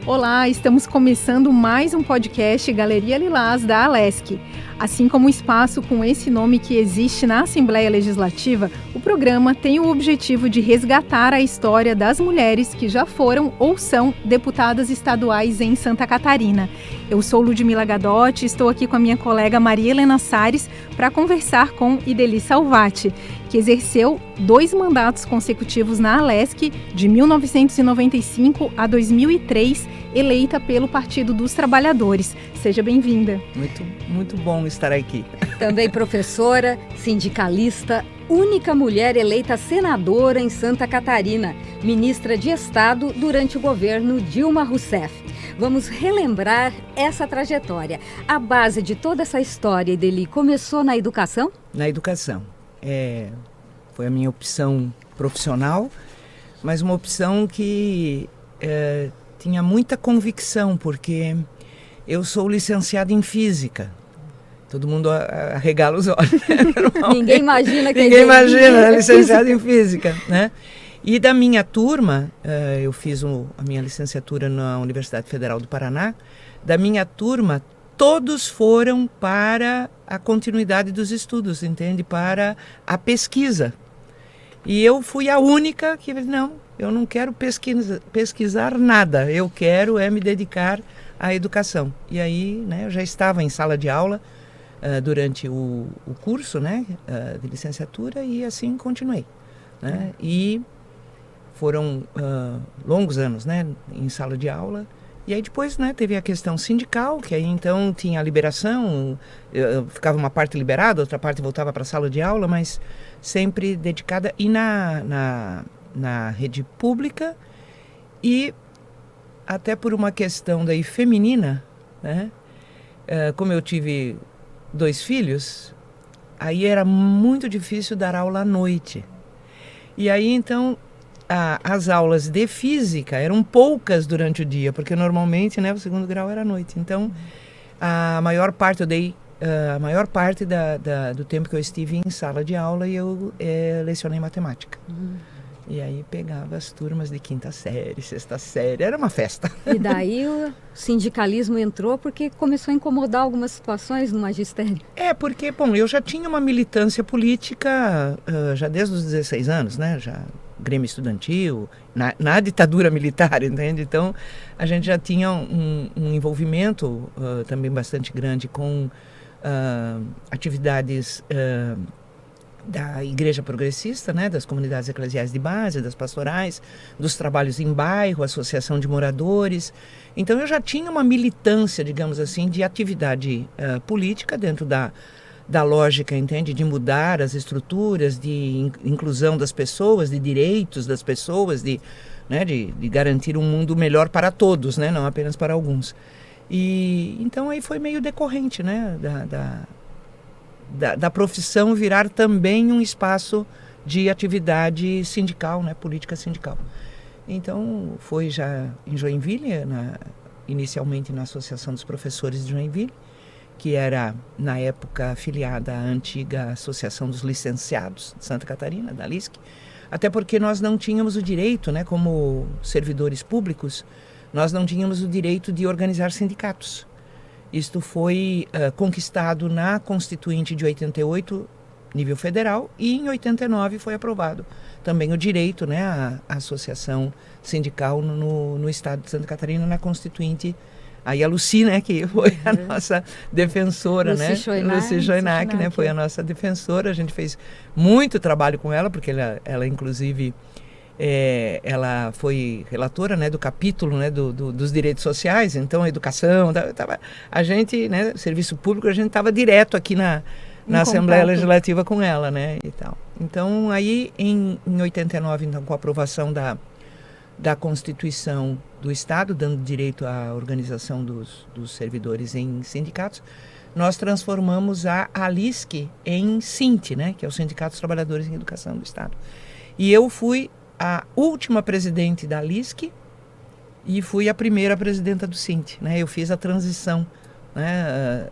Olá, estamos começando mais um podcast Galeria Lilás da Alesc. Assim como o espaço com esse nome que existe na Assembleia Legislativa, o programa tem o objetivo de resgatar a história das mulheres que já foram ou são deputadas estaduais em Santa Catarina. Eu sou Ludmila Gadotti e estou aqui com a minha colega Maria Helena Sares para conversar com Ideli Salvati, que exerceu 2 mandatos consecutivos na Alesc, de 1995 a 2003, eleita pelo Partido dos Trabalhadores. Seja bem-vinda. Muito bom estar aqui. Também professora, sindicalista, única mulher eleita senadora em Santa Catarina, ministra de Estado durante o governo Dilma Rousseff. Vamos relembrar essa trajetória. A base de toda essa história, Ideli, começou na educação? Na educação. Foi a minha opção profissional, mas uma opção que tinha muita convicção, porque eu sou licenciado em física. Todo mundo arregala os olhos. Ninguém imagina que Ninguém imagina, licenciado em física, né? E da minha turma, eu fiz a minha licenciatura na Universidade Federal do Paraná, da minha turma, todos foram para a continuidade dos estudos, entende? Para a pesquisa. E eu fui a única que, não, eu não quero pesquisar nada, eu quero me dedicar à educação. E aí, né, eu já estava em sala de aula durante o curso, né, de licenciatura, e assim continuei. Né? E foram longos anos, né, em sala de aula. E aí depois, né, teve a questão sindical, que aí então tinha a liberação, ficava uma parte liberada, outra parte voltava para a sala de aula, mas sempre dedicada, e na rede pública, e até por uma questão daí feminina, né, como eu tive 2 filhos, aí era muito difícil dar aula à noite. E aí então as aulas de física eram poucas durante o dia, porque normalmente, né, o segundo grau era à noite. Então, a maior parte do tempo que eu estive em sala de aula, eu lecionei matemática. E aí pegava as turmas de 5ª série, 6ª série, era uma festa. E daí o sindicalismo entrou porque começou a incomodar algumas situações no magistério. Porque, bom, eu já tinha uma militância política já desde os 16 anos, né, já Grêmio Estudantil, na ditadura militar, entende? Então, a gente já tinha um envolvimento também bastante grande com atividades da Igreja Progressista, né, das comunidades eclesiais de base, das pastorais, dos trabalhos em bairro, associação de moradores. Então, eu já tinha uma militância, digamos assim, de atividade política dentro da lógica, entende? De mudar as estruturas, de inclusão das pessoas, de direitos das pessoas, de garantir um mundo melhor para todos, né? Não apenas para alguns. E então aí foi meio decorrente, né? Da profissão virar também um espaço de atividade sindical, né? Política sindical. Então foi já em Joinville, inicialmente na Associação dos Professores de Joinville, que era, na época, afiliada à antiga Associação dos Licenciados de Santa Catarina, da LISC, até porque nós não tínhamos o direito, né, como servidores públicos, nós não tínhamos o direito de organizar sindicatos. Isto foi conquistado na Constituinte de 88, nível federal, e em 89 foi aprovado também o direito, né, à associação sindical no estado de Santa Catarina, na Constituinte. Aí a Lucy, né, que foi a nossa defensora, Lucy né? Lucy Joinac, né, foi a nossa defensora. A gente fez muito trabalho com ela, porque ela inclusive, ela foi relatora, né, do capítulo, né, dos direitos sociais. Então, a educação, a gente, né, serviço público, a gente estava direto aqui na Assembleia Legislativa com ela, né, e tal. Então, aí em 89, então, com a aprovação da Constituição do Estado, dando direito à organização dos servidores em sindicatos, nós transformamos a ALISC em SINT, né, que é o Sindicato dos Trabalhadores em Educação do Estado. E eu fui a última presidente da ALISC e fui a primeira presidenta do SINT. Né, eu fiz a transição, né,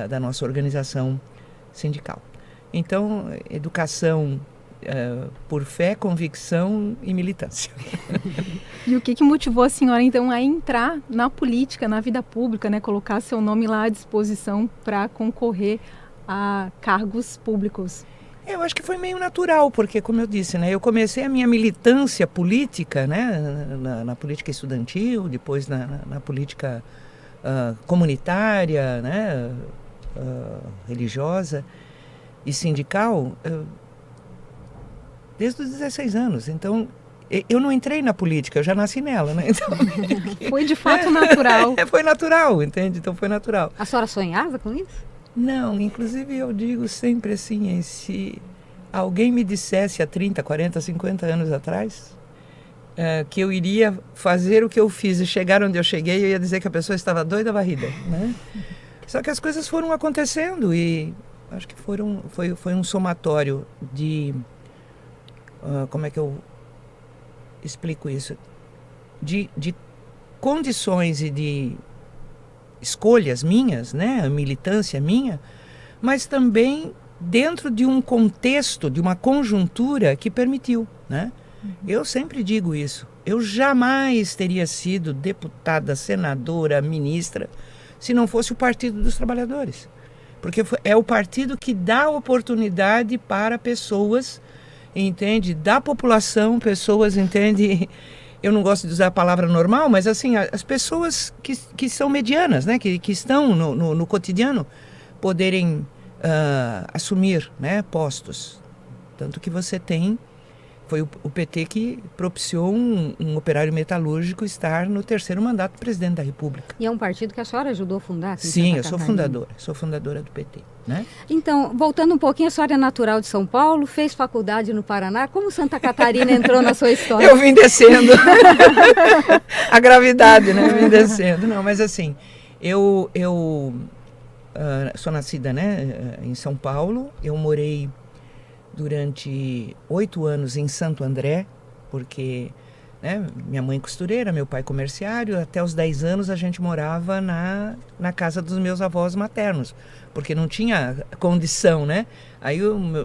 da nossa organização sindical. Então, educação por fé, convicção e militância. E o que motivou a senhora, então, a entrar na política, na vida pública, né? Colocar seu nome lá à disposição para concorrer a cargos públicos? Eu acho que foi meio natural, porque, como eu disse, né, eu comecei a minha militância política, né, na política estudantil, depois na política comunitária, né, religiosa e sindical, desde os 16 anos. Então, eu não entrei na política, eu já nasci nela, né? Então, foi de fato natural. Foi natural, entende? Então foi natural. A senhora sonhava com isso? Não, inclusive eu digo sempre assim, se alguém me dissesse há 30, 40, 50 anos atrás que eu iria fazer o que eu fiz e chegar onde eu cheguei, eu ia dizer que a pessoa estava doida varrida, né? Só que as coisas foram acontecendo e acho que foi um somatório de... como é que eu explico isso? De condições e de escolhas minhas, né? A militância minha, mas também dentro de um contexto, de uma conjuntura que permitiu, né? Eu sempre digo isso. Eu jamais teria sido deputada, senadora, ministra, se não fosse o Partido dos Trabalhadores. Porque é o partido que dá oportunidade para pessoas, entende? Da população, pessoas, entende? Eu não gosto de usar a palavra normal, mas assim, as pessoas que são medianas, né? Que estão no cotidiano, poderem assumir, né, postos. Tanto que você tem... Foi o PT que propiciou um operário metalúrgico estar no 3º mandato do presidente da República. E é um partido que a senhora ajudou a fundar? Sim, eu sou fundadora do PT. Né? Então, voltando um pouquinho, a senhora é natural de São Paulo, fez faculdade no Paraná. Como Santa Catarina entrou na sua história? Eu vim descendo. A gravidade, né? Eu vim descendo. Não, mas assim, eu sou nascida, né, em São Paulo. Eu morei durante 8 anos em Santo André, porque, né, minha mãe costureira, meu pai comerciário. Até os 10 anos a gente morava na casa dos meus avós maternos, porque não tinha condição, né? Aí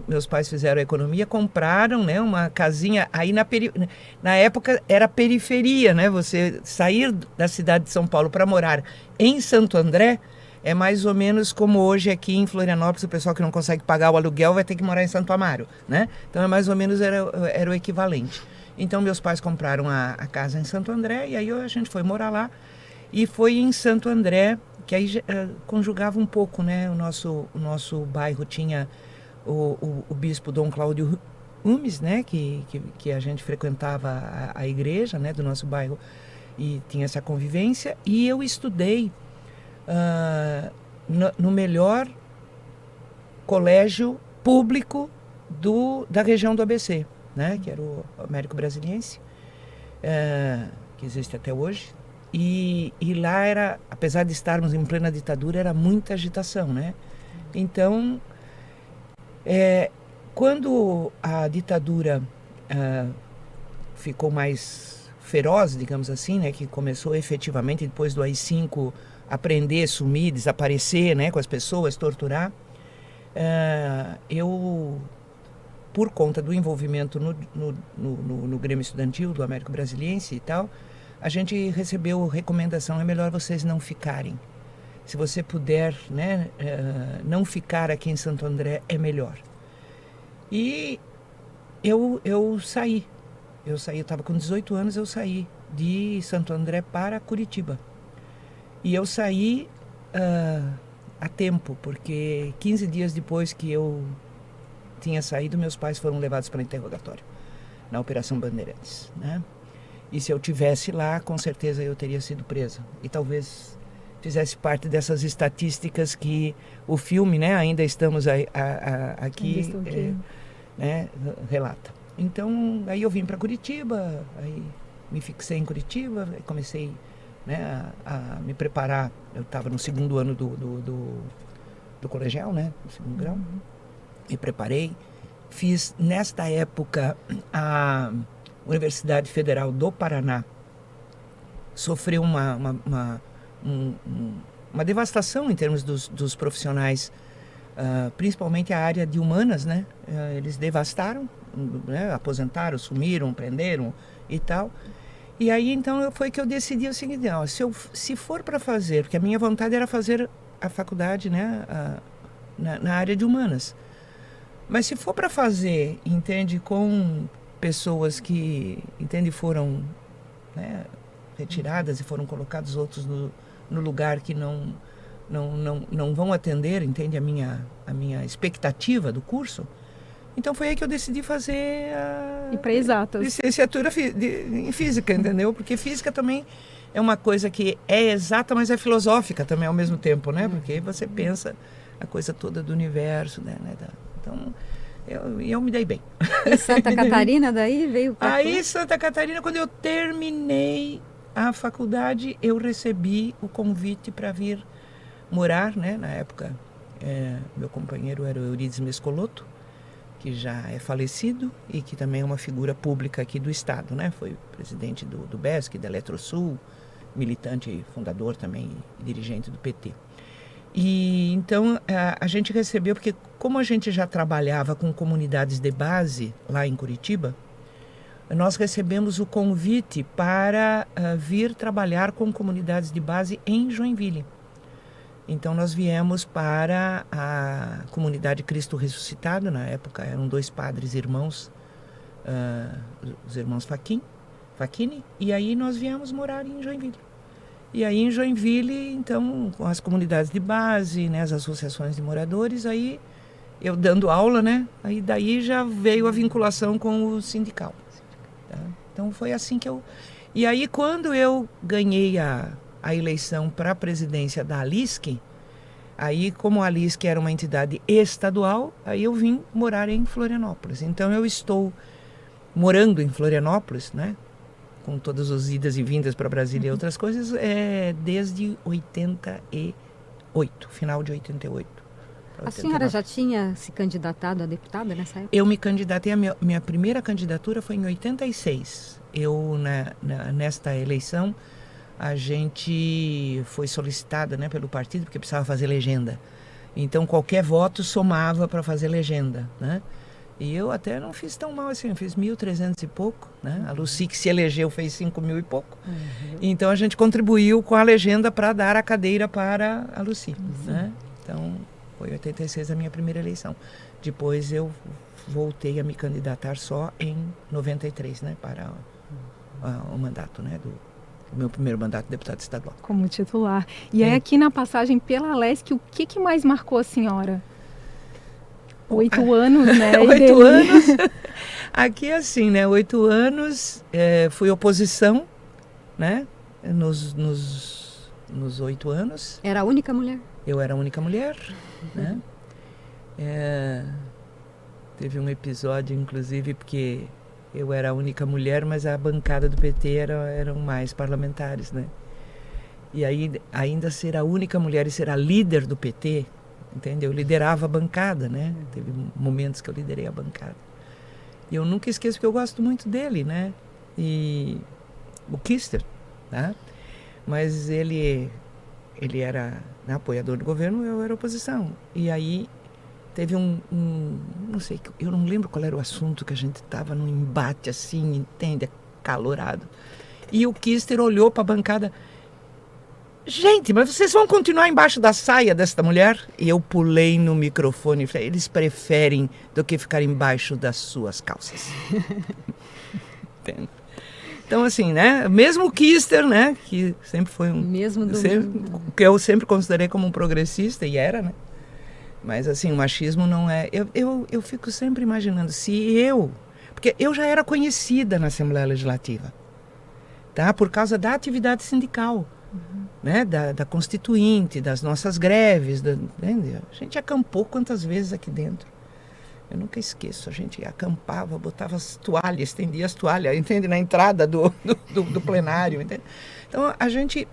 meus pais fizeram a economia, compraram, né, uma casinha. Aí na época era periferia, né? Você sair da cidade de São Paulo para morar em Santo André é mais ou menos como hoje aqui em Florianópolis, o pessoal que não consegue pagar o aluguel vai ter que morar em Santo Amaro, né? Então é mais ou menos era o equivalente. Então meus pais compraram a casa em Santo André e aí a gente foi morar lá. E foi em Santo André que aí conjugava um pouco, né? O nosso bairro tinha o bispo Dom Cláudio Umes, né? Que a gente frequentava a igreja, né, do nosso bairro e tinha essa convivência. E eu estudei no melhor colégio público da região do ABC, né? Que era o Américo Brasiliense, que existe até hoje. E lá era, apesar de estarmos em plena ditadura, era muita agitação, né? Então, quando a ditadura ficou mais feroz, digamos assim, né? Que começou efetivamente depois do AI-5 a prender, sumir, desaparecer, né, com as pessoas, torturar. Eu, por conta do envolvimento no Grêmio Estudantil do Américo Brasiliense e tal, a gente recebeu recomendação, é melhor vocês não ficarem. Se você puder, né, não ficar aqui em Santo André, é melhor. E eu saí. Eu estava com 18 anos, eu saí de Santo André para Curitiba. E eu saí a tempo, porque 15 dias depois que eu tinha saído, meus pais foram levados para interrogatório, na Operação Bandeirantes, né? E se eu tivesse lá, com certeza eu teria sido presa. E talvez fizesse parte dessas estatísticas que o filme, né, Ainda Estamos aqui, né, relata. Então, aí eu vim para Curitiba, aí me fixei em Curitiba, comecei, né, a me preparar. Eu estava no 2º ano do colegial, né, no 2º grau. Me preparei, fiz nesta época a Universidade Federal do Paraná sofreu uma devastação em termos dos profissionais principalmente a área de humanas, né? Eles devastaram, né? Aposentaram, sumiram, prenderam e tal. E aí, então, foi que eu decidi o seguinte, não, se for para fazer, porque a minha vontade era fazer a faculdade, né? Na área de humanas. Mas se for para fazer, entende, com pessoas que, entende, foram, né, retiradas e foram colocados outros no lugar que não vão atender, entende, a minha expectativa do curso. Então foi aí que eu decidi fazer e para exatas. Licenciatura em física, entendeu? Porque física também é uma coisa que é exata, mas é filosófica também ao mesmo tempo, né? Porque você pensa a coisa toda do universo, né? Então, eu me dei bem. E Santa Catarina daí veio para Aí, Santa Catarina, quando eu terminei a faculdade, eu recebi o convite para vir morar, né? Na época, meu companheiro era o Eurides Mescoloto, que já é falecido e que também é uma figura pública aqui do estado, né? Foi presidente do BESC, da Eletrosul, militante e fundador também, e dirigente do PT. E então a gente recebeu, porque como a gente já trabalhava com comunidades de base lá em Curitiba, nós recebemos o convite para vir trabalhar com comunidades de base em Joinville. Então nós viemos para a comunidade Cristo Ressuscitado, na época eram 2 padres irmãos, os irmãos Facchini, e aí nós viemos morar em Joinville. E aí em Joinville, então, com as comunidades de base, né, as associações de moradores, aí eu dando aula, né, aí daí já veio a vinculação com o sindical. Tá? Então foi assim que eu... E aí quando eu ganhei a eleição para a presidência da ALISC, aí como a ALISC era uma entidade estadual, aí eu vim morar em Florianópolis. Então eu estou morando em Florianópolis, né, com todas as idas e vindas para Brasília e outras coisas, desde 88, final de 88. A senhora já tinha se candidatado a deputada nessa época? Eu me candidatei, minha primeira candidatura foi em 86. Eu, nesta eleição, a gente foi solicitada, né, pelo partido, porque precisava fazer legenda. Então, qualquer voto somava para fazer legenda, né? E eu até não fiz tão mal assim, eu fiz 1.300 e pouco, né? A Lucy, que se elegeu, fez 5.000 e pouco. Então, a gente contribuiu com a legenda para dar a cadeira para a Lucy, né? Então, foi 86 a minha primeira eleição. Depois, eu voltei a me candidatar só em 93, né? Para o mandato, né? O meu primeiro mandato de deputado estadual. Como titular. E aí, aqui na passagem pela ALESC, o que mais marcou a senhora? 8 anos, né? 8 anos. Aqui assim, né? 8 anos, fui oposição, né? Nos 8 anos. Era a única mulher? Eu era a única mulher, né? Teve um episódio, inclusive, porque eu era a única mulher, mas a bancada do PT eram mais parlamentares, né? E aí, ainda ser a única mulher e ser a líder do PT, entendeu? Eu liderava a bancada, né? Teve momentos que eu liderei a bancada. E eu nunca esqueço, porque eu gosto muito dele, né? E o Kister, tá? Mas ele era, né, apoiador do governo, eu era oposição. E aí teve não sei, eu não lembro qual era o assunto, que a gente estava num embate assim, entende? Acalorado. E o Kister olhou para a bancada: gente, mas vocês vão continuar embaixo da saia desta mulher? E eu pulei no microfone e falei: eles preferem do que ficar embaixo das suas calças. Entende? Então, assim, né? Mesmo o Kister, né? Que sempre foi que eu sempre considerei como um progressista, e era, né? Mas, assim, o machismo não é... Eu fico sempre imaginando, porque eu já era conhecida na Assembleia Legislativa, tá? Por causa da atividade sindical. Né, da Constituinte, das nossas greves, entendeu? A gente acampou quantas vezes aqui dentro. Eu nunca esqueço, a gente acampava, botava as toalhas, estendia as toalhas, entende? Na entrada do plenário, entende? Então, a gente,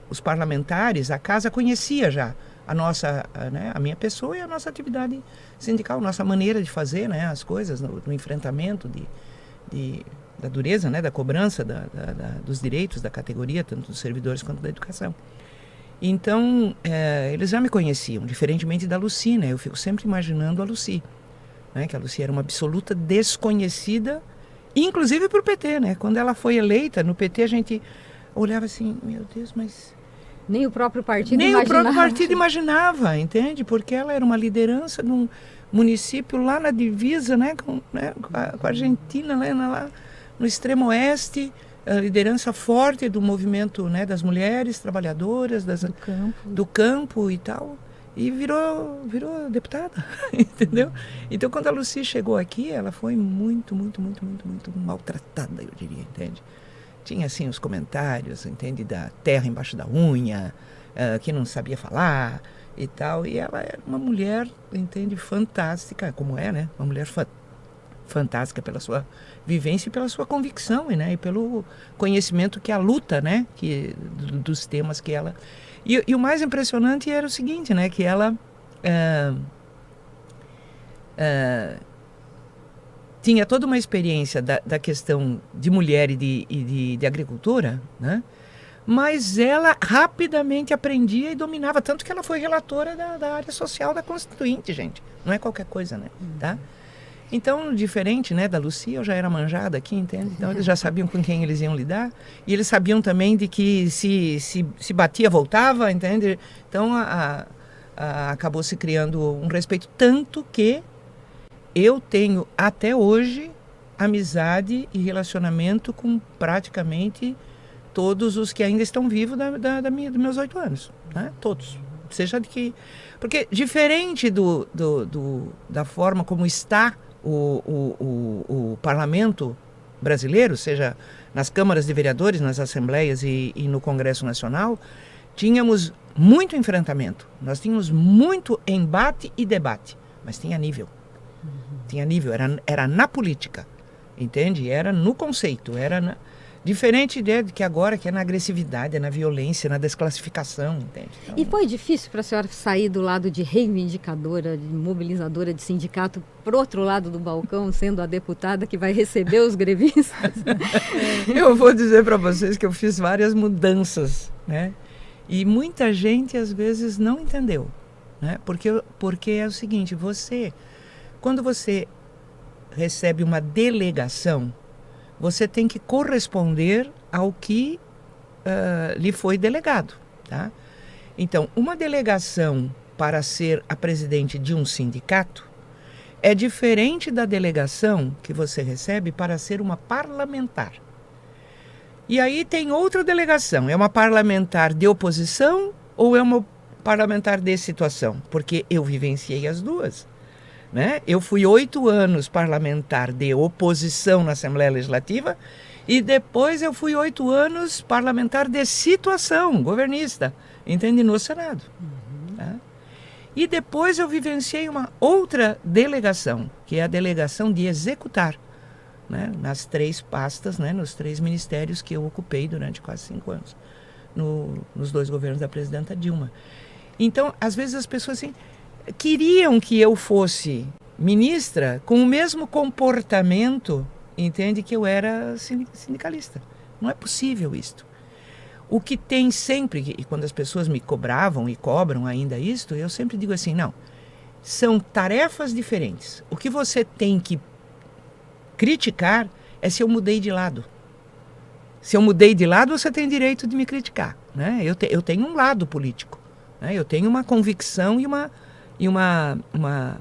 os parlamentares, a casa conhecia já a minha pessoa e a nossa atividade sindical, nossa maneira de fazer, né, as coisas, no enfrentamento da dureza, né, da cobrança dos direitos da categoria, tanto dos servidores quanto da educação. Então, eles já me conheciam, diferentemente da Lucy, né? Eu fico sempre imaginando a Lucy, né? Que a Lucy era uma absoluta desconhecida, inclusive para o PT, né? Quando ela foi eleita, no PT a gente olhava assim, meu Deus, mas... Nem o próprio partido imaginava. Nem o próprio partido imaginava, entende? Porque ela era uma liderança num município lá na divisa, né? Com a Argentina, né? Lá no extremo oeste, a liderança forte do movimento, né, das mulheres trabalhadoras, do campo e tal, e virou deputada, entendeu? Então, quando a Lucy chegou aqui, ela foi muito maltratada, eu diria, entende? Tinha, assim, os comentários, entende, da terra embaixo da unha, que não sabia falar e tal, e ela era uma mulher, entende, fantástica, como é, né? Uma mulher fantástica pela sua vivência e pela sua convicção, né? E pelo conhecimento que a luta, né? Dos temas que ela... E o mais impressionante era o seguinte, né? Que ela tinha toda uma experiência da questão de mulher e de agricultura, né? Mas ela rapidamente aprendia e dominava, tanto que ela foi relatora da área social da Constituinte, gente. Não é qualquer coisa, né? Tá? Então, diferente, né, da Lucy, eu já era manjada aqui, entende? Então, eles já sabiam com quem eles iam lidar. E eles sabiam também de que se batia, voltava, entende? Então, acabou se criando um respeito. Tanto que eu tenho, até hoje, amizade e relacionamento com praticamente todos os que ainda estão vivos dos meus 8 anos. Né? Todos. Seja de que... Porque, diferente da forma como está o parlamento brasileiro, seja nas câmaras de vereadores, nas assembleias e no Congresso Nacional, tínhamos muito enfrentamento. Nós tínhamos muito embate e debate, mas tinha nível. Tinha nível, era na política, entende? Era no conceito, diferente de que agora, que é na agressividade, é na violência, na desclassificação, entende? Então, e foi difícil para a senhora sair do lado de reivindicadora, de mobilizadora de sindicato, para o outro lado do balcão, sendo a deputada que vai receber os grevistas? Eu vou dizer para vocês que eu fiz várias mudanças, né? E muita gente, às vezes, não entendeu, né? Porque é o seguinte, quando você recebe uma delegação, você tem que corresponder ao que lhe foi delegado, tá? Então, uma delegação para ser a presidente de um sindicato é diferente da delegação que você recebe para ser uma parlamentar. E aí tem outra delegação, é uma parlamentar de oposição ou é uma parlamentar de situação? Porque eu vivenciei as duas. Né? Eu fui 8 anos parlamentar de oposição na Assembleia Legislativa e depois eu fui 8 anos parlamentar de situação, governista, entende? No Senado. Tá? E depois eu vivenciei uma outra delegação, que é a delegação de executar, né? Nas 3 pastas, né? Nos 3 ministérios que eu ocupei durante quase 5 anos, nos 2 governos da presidenta Dilma. Então, às vezes as pessoas assim... queriam que eu fosse ministra com o mesmo comportamento, entende, que eu era sindicalista. Não é possível isto. O que tem sempre, e quando as pessoas me cobravam e cobram ainda isto, eu sempre digo assim, não, são tarefas diferentes. O que você tem que criticar é se eu mudei de lado. Se eu mudei de lado, você tem direito de me criticar. Né? Eu tenho um lado político. Né? Eu tenho uma convicção e uma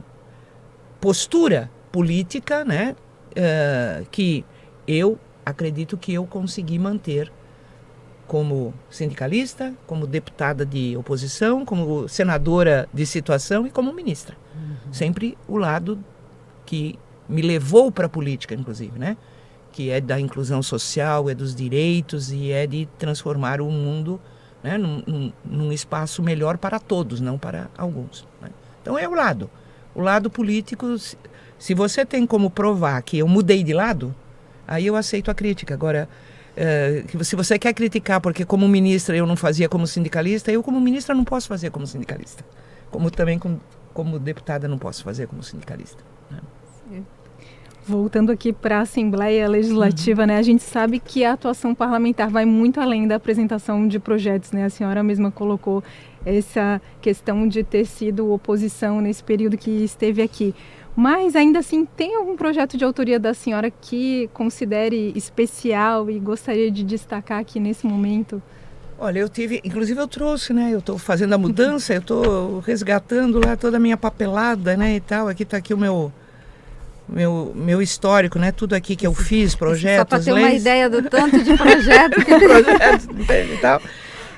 postura política, né, que eu acredito que eu consegui manter como sindicalista, como deputada de oposição, como senadora de situação e como ministra. Sempre o lado que me levou para a política, inclusive, né, que é da inclusão social, é dos direitos e é de transformar o mundo, né, num espaço melhor para todos, não para alguns. Né? Então é o lado político. Se você tem como provar que eu mudei de lado, aí eu aceito a crítica. Agora, se você quer criticar porque como ministra eu não fazia como sindicalista, eu como ministra não posso fazer como sindicalista. Como também como deputada não posso fazer como sindicalista. Né? Voltando aqui para a Assembleia Legislativa, né, a gente sabe que a atuação parlamentar vai muito além da apresentação de projetos, né? A senhora mesma colocou essa questão de ter sido oposição nesse período que esteve aqui. Mas, ainda assim, tem algum projeto de autoria da senhora que considere especial e gostaria de destacar aqui nesse momento? Olha, inclusive eu trouxe, né? Eu estou fazendo a mudança, eu estou resgatando lá toda a minha papelada, né, e tal. Aqui está aqui o meu histórico, né? Tudo aqui que eu fiz, projetos, só para ter leis. Uma ideia do tanto de projeto que projetos e tal.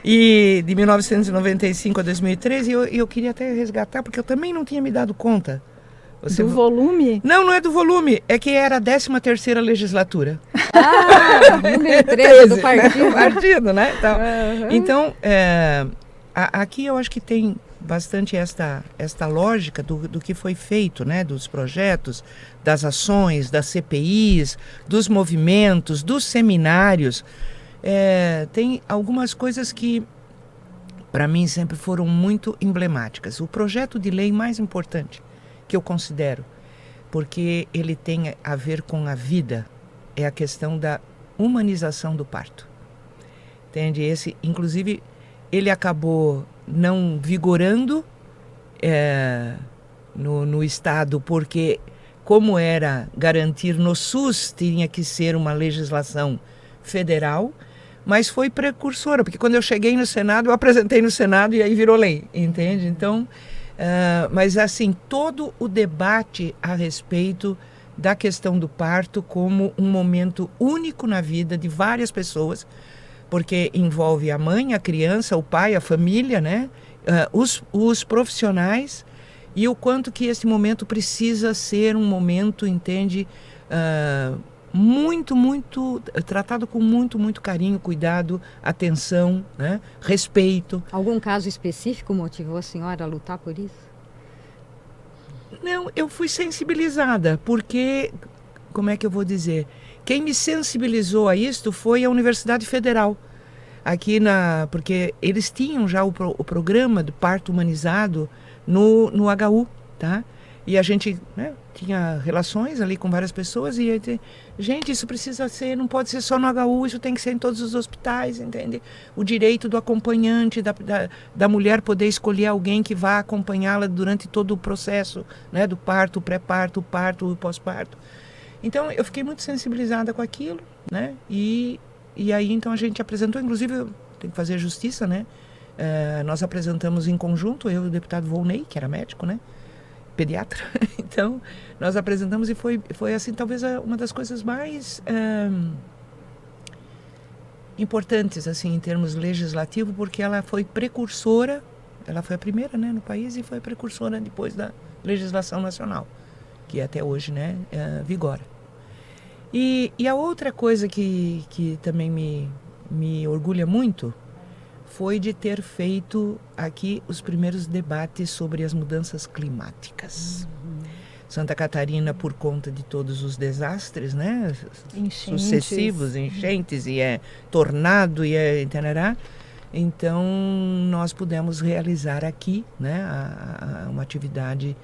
E de 1995 a 2013, eu queria até resgatar, porque eu também não tinha me dado conta. Do volume? Não é do volume, é que era a 13ª legislatura. Número 13 do partido. Do partido, né? Então, aqui eu acho que tem bastante esta lógica do que foi feito, né? Dos projetos, das ações, das CPIs, dos movimentos, dos seminários. Tem algumas coisas que, para mim, sempre foram muito emblemáticas. O projeto de lei mais importante que eu considero, porque ele tem a ver com a vida, é a questão da humanização do parto. Entende? Inclusive, ele acabou não vigorando no Estado, porque como era garantir no SUS, tinha que ser uma legislação federal, mas foi precursora, porque quando eu cheguei no Senado, eu apresentei no Senado e aí virou lei, entende? Então, mas assim, todo o debate a respeito da questão do parto como um momento único na vida de várias pessoas, porque envolve a mãe, a criança, o pai, a família, né? Os profissionais, e o quanto que esse momento precisa ser um momento, entende, muito tratado com muito carinho, cuidado, atenção, né? Respeito. Algum caso específico motivou a senhora a lutar por isso? Não, eu fui sensibilizada, porque, como é que eu vou dizer? Quem me sensibilizou a isto foi a Universidade Federal, aqui porque eles tinham já o programa do parto humanizado no HU, tá? E a gente, né, tinha relações ali com várias pessoas e gente, isso precisa ser, não pode ser só no HU, isso tem que ser em todos os hospitais, entende? O direito do acompanhante, da mulher poder escolher alguém que vá acompanhá-la durante todo o processo, né, do parto, o pré-parto, o parto, o pós-parto. Então, eu fiquei muito sensibilizada com aquilo, né? E aí, então, a gente apresentou, inclusive, eu tenho que fazer justiça, né? Nós apresentamos em conjunto, eu e o deputado Volney, que era médico, né? Pediatra. Então, nós apresentamos e foi assim, talvez uma das coisas mais importantes, assim, em termos legislativos, porque ela foi precursora, ela foi a primeira, né, no país, e foi precursora depois da legislação nacional, que até hoje, né, vigora. E a outra coisa que também me orgulha muito foi de ter feito aqui os primeiros debates sobre as mudanças climáticas. Santa Catarina, por conta de todos os desastres, né, sucessivos, enchentes, e tornado, e etc. Então, nós pudemos realizar aqui, né, uma atividade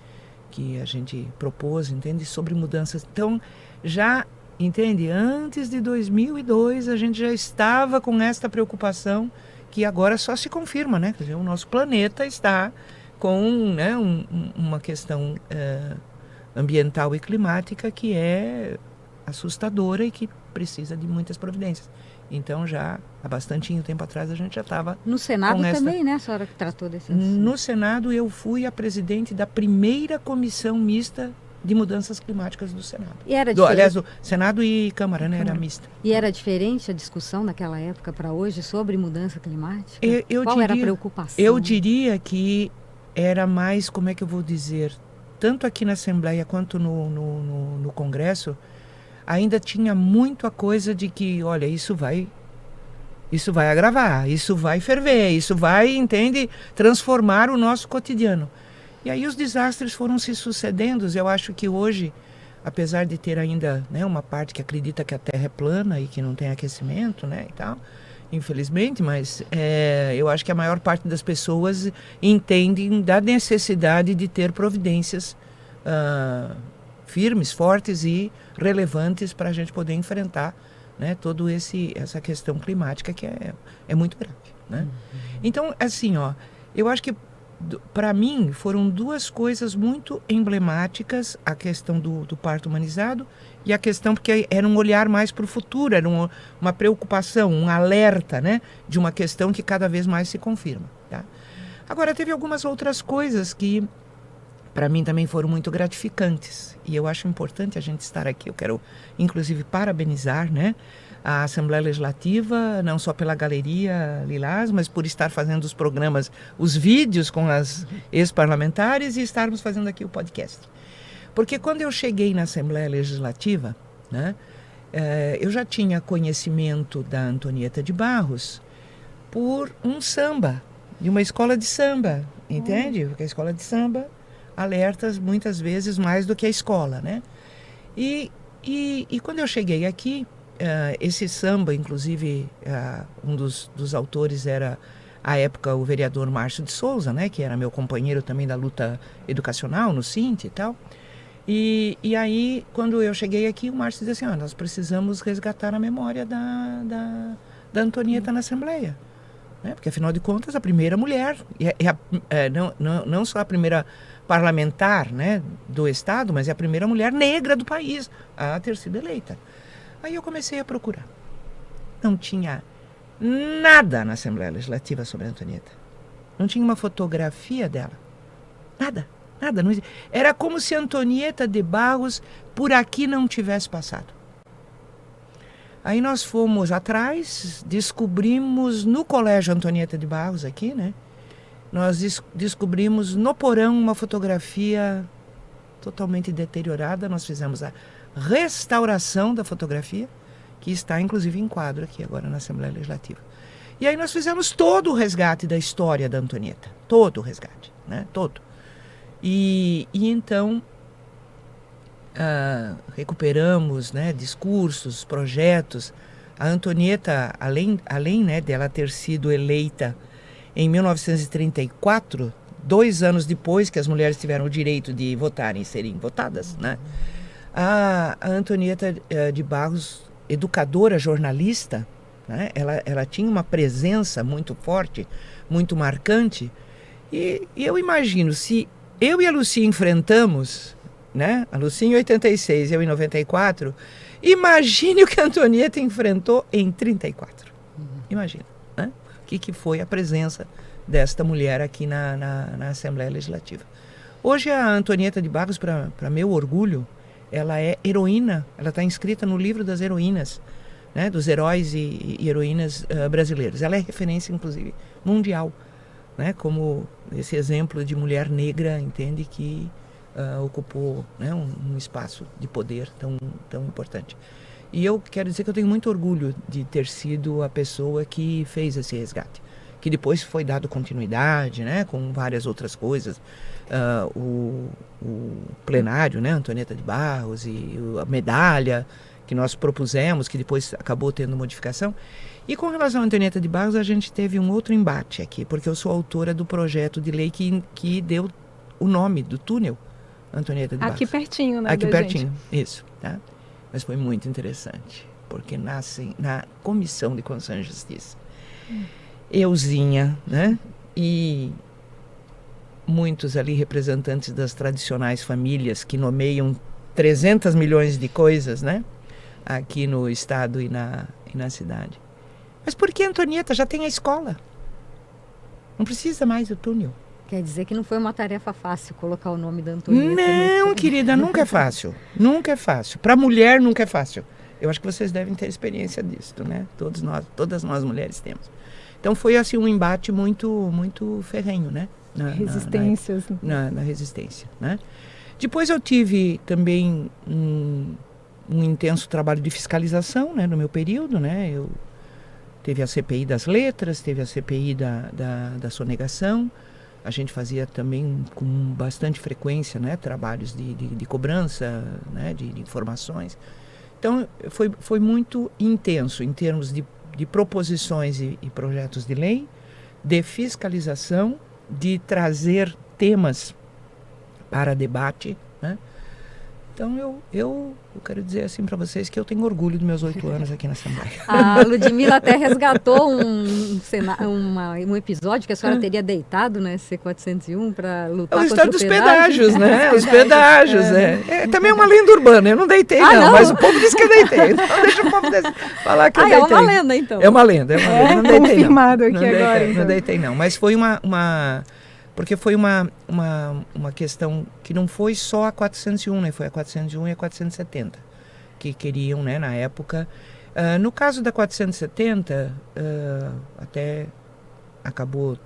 que a gente propôs, entende, sobre mudanças. Então, já, entende, antes de 2002, a gente já estava com esta preocupação, que agora só se confirma, né? Quer dizer, o nosso planeta está com, né, uma questão ambiental e climática que é assustadora e que precisa de muitas providências. Então, já há bastante tempo atrás, a gente já estava... No Senado também, né? A senhora que tratou desse assunto. No Senado, eu fui a presidente da primeira comissão mista de mudanças climáticas do Senado. E era diferente? Aliás, o Senado e Câmara, né? Era mista. E era diferente a discussão naquela época para hoje sobre mudança climática? Qual era a preocupação? Eu diria que era mais, como é que eu vou dizer, tanto aqui na Assembleia quanto no Congresso, ainda tinha muito a coisa de que, olha, isso vai agravar, isso vai ferver, isso vai, entende, transformar o nosso cotidiano. E aí os desastres foram se sucedendo. Eu acho que hoje, apesar de ter ainda, né, uma parte que acredita que a Terra é plana e que não tem aquecimento, né, e tal, infelizmente, mas eu acho que a maior parte das pessoas entendem da necessidade de ter providências firmes, fortes e relevantes para a gente poder enfrentar, né, toda essa questão climática que é muito grave, né? Então, assim, eu acho que para mim foram duas coisas muito emblemáticas, a questão do parto humanizado e a questão porque era um olhar mais para o futuro, era uma preocupação, um alerta, né, de uma questão que cada vez mais se confirma, tá? Agora, teve algumas outras coisas que para mim também foram muito gratificantes e eu acho importante a gente estar aqui. Eu quero inclusive parabenizar, né, a Assembleia Legislativa, não só pela Galeria Lilás, mas por estar fazendo os programas, os vídeos com as ex-parlamentares e estarmos fazendo aqui o podcast. Porque quando eu cheguei na Assembleia Legislativa, né, eu já tinha conhecimento da Antonieta de Barros por um samba, de uma escola de samba, entende? Porque a escola de samba alerta muitas vezes mais do que a escola, né? E quando eu cheguei aqui, esse samba, inclusive, um dos autores era, à época, o vereador Márcio de Souza, né, que era meu companheiro também da luta educacional no Sinte e tal. E aí, quando eu cheguei aqui, o Márcio disse assim, nós precisamos resgatar a memória da Antonieta na Assembleia. Né? Porque, afinal de contas, a primeira mulher, não só a primeira parlamentar, né, do Estado, mas é a primeira mulher negra do país a ter sido eleita. Aí eu comecei a procurar. Não tinha nada na Assembleia Legislativa sobre a Antonieta. Não tinha uma fotografia dela. Nada. Não existia. Era como se a Antonieta de Barros por aqui não tivesse passado. Aí nós fomos atrás, descobrimos no Colégio Antonieta de Barros aqui, né? Nós descobrimos no porão uma fotografia totalmente deteriorada. Nós fizemos a restauração da fotografia, que está inclusive em quadro aqui agora na Assembleia Legislativa. E aí nós fizemos todo o resgate da história da Antonieta, todo o resgate, né? Todo. E então recuperamos, né, discursos, projetos. A Antonieta, além né, dela ter sido eleita em 1934, 2 anos depois que as mulheres tiveram o direito de votarem e serem votadas, né? A Antonieta de Barros, educadora, jornalista, né? Ela tinha uma presença muito forte, muito marcante. E eu imagino, se eu e a Lucia enfrentamos, né? A Lucia em 86, eu em 94, imagine o que a Antonieta enfrentou em 34. Imagina, né? O que foi a presença desta mulher aqui na Assembleia Legislativa. Hoje a Antonieta de Barros, para meu orgulho, ela é heroína, ela está inscrita no livro das heroínas, né, dos heróis e heroínas brasileiros. Ela é referência, inclusive, mundial, né, como esse exemplo de mulher negra, entende, que ocupou, né, um espaço de poder tão importante. E eu quero dizer que eu tenho muito orgulho de ter sido a pessoa que fez esse resgate, que depois foi dado continuidade, né, com várias outras coisas. O plenário, né, Antonieta de Barros, e a medalha que nós propusemos, que depois acabou tendo modificação. E com relação à Antonieta de Barros, a gente teve um outro embate aqui, porque eu sou autora do projeto de lei que deu o nome do túnel Antonieta de Barros. Aqui pertinho, né? Aqui pertinho, isso, tá? Mas foi muito interessante, porque nasce na Comissão de Constituição e Justiça. Euzinha, né? E muitos ali representantes das tradicionais famílias que nomeiam 300 milhões de coisas, né? Aqui no estado e na cidade. Mas por que Antonieta? Já tem a escola. Não precisa mais do túnel. Quer dizer que não foi uma tarefa fácil colocar o nome da Antonieta? Não, querida, nunca é fácil. Nunca é fácil. Para mulher nunca é fácil. Eu acho que vocês devem ter experiência disso, né? Todas nós mulheres temos. Então foi assim um embate muito ferrenho, né? Resistências. Na resistência, né? Depois eu tive também um intenso trabalho de fiscalização, né, no meu período, né? Teve a CPI das letras, teve a CPI da sonegação. A gente fazia também com bastante frequência, né, trabalhos de cobrança, né, de informações. Então foi muito intenso em termos de proposições e projetos de lei, de fiscalização, de trazer temas para debate, né? Então eu quero dizer assim para vocês que eu tenho orgulho dos meus 8 anos aqui na Assembleia. A Ludmila até resgatou um episódio que a senhora teria deitado na SC-401 para lutar contra o dos pedágio. pedágios, né? Os pedágios, também é uma lenda urbana, eu não deitei não, mas o povo diz que eu deitei. Então deixa o povo falar que eu deitei. É uma lenda então. É uma lenda, não deitei confirmado não. Aqui Não agora. Não deitei não, mas foi porque foi uma questão que não foi só a 401, né? Foi a 401 e a 470 que queriam, né, na época. No caso da 470, até acabou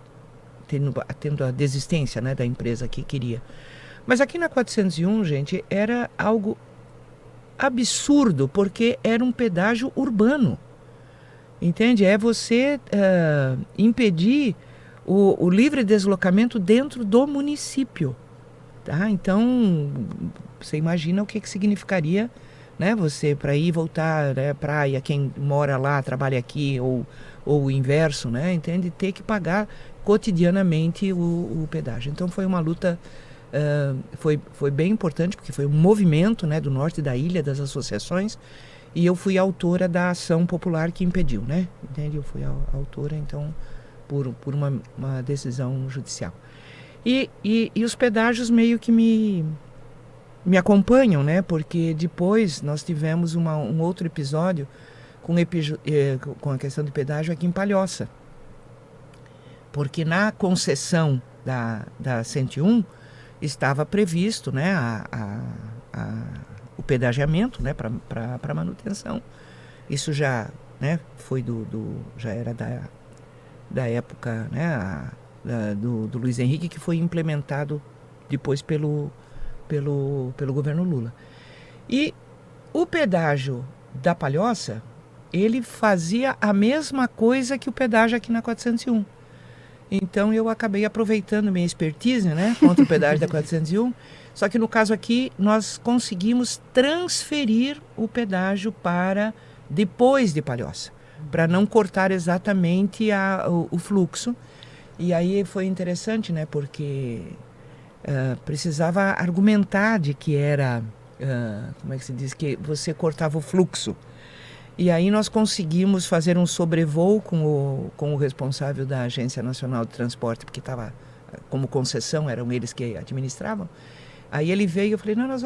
tendo a desistência, né, da empresa que queria. Mas aqui na 401, gente, era algo absurdo, porque era um pedágio urbano. Entende? É você impedir o livre deslocamento dentro do município, tá? Então, você imagina o que significaria, né? Você, para ir e voltar, né, praia, quem mora lá, trabalha aqui, ou o inverso, né? Entende? Ter que pagar cotidianamente o pedágio. Então, foi uma luta, foi bem importante, porque foi um movimento, né, do norte da ilha, das associações, e eu fui autora da ação popular que impediu, né? Entende? Eu fui a autora, então, por uma decisão judicial. E os pedágios meio que me acompanham, né? Porque depois nós tivemos um outro episódio com a questão do pedágio aqui em Palhoça. Porque na concessão da 101 estava previsto, né, o pedagiamento, né, para manutenção. Isso já, né, foi já era da época, né, do Luiz Henrique, que foi implementado depois pelo governo Lula. E o pedágio da Palhoça, ele fazia a mesma coisa que o pedágio aqui na 401. Então eu acabei aproveitando minha expertise, né, contra o pedágio da 401, só que no caso aqui nós conseguimos transferir o pedágio para depois de Palhoça, para não cortar exatamente o fluxo. E aí foi interessante, né, porque precisava argumentar de que era, como é que se diz, que você cortava o fluxo. E aí nós conseguimos fazer um sobrevoo com o responsável da Agência Nacional de Transporte, porque estava como concessão, eram eles que administravam. Aí ele veio e eu falei, não, nós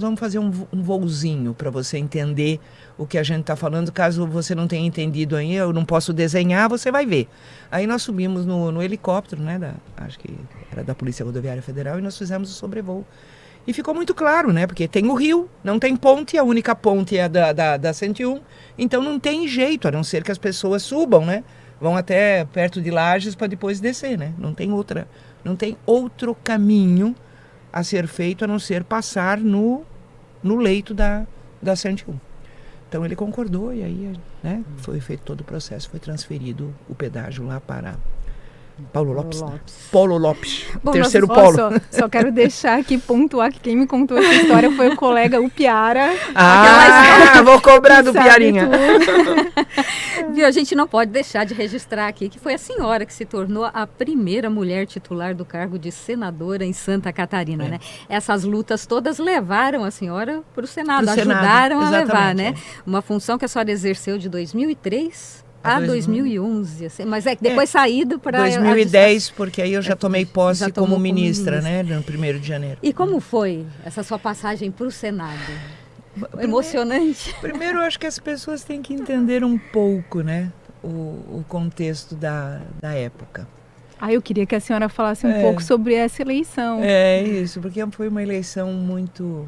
vamos fazer um voozinho para você entender o que a gente está falando. Caso você não tenha entendido ainda, eu não posso desenhar, você vai ver. Aí nós subimos no helicóptero, né, acho que era da Polícia Rodoviária Federal, e nós fizemos o sobrevoo. E ficou muito claro, né, porque tem o rio, não tem ponte, a única ponte é a da 101, então não tem jeito, a não ser que as pessoas subam, né, vão até perto de Lages para depois descer, né, não tem outro caminho a ser feito a não ser passar no leito da 101. Então ele concordou e aí, né, foi feito todo o processo, foi transferido o pedágio lá para Paulo Lopes. Paulo Lopes, bom, terceiro polo. Só quero deixar aqui, pontuar que quem me contou essa história foi o colega, o Piara. Vou cobrar do Piarinha. Viu, a gente não pode deixar de registrar aqui que foi a senhora que se tornou a primeira mulher titular do cargo de senadora em Santa Catarina, né? Essas lutas todas levaram a senhora para o Senado, ajudaram a levar, né? Uma função que a senhora exerceu de 2003 a 2011, assim, mas depois saído para 2010, porque aí eu já tomei posse como ministra, né, no 1º de janeiro. E como foi essa sua passagem para o Senado? Emocionante? Primeiro, eu acho que as pessoas têm que entender um pouco, né, o contexto da época. Eu queria que a senhora falasse um pouco sobre essa eleição. É isso, porque foi uma eleição muito...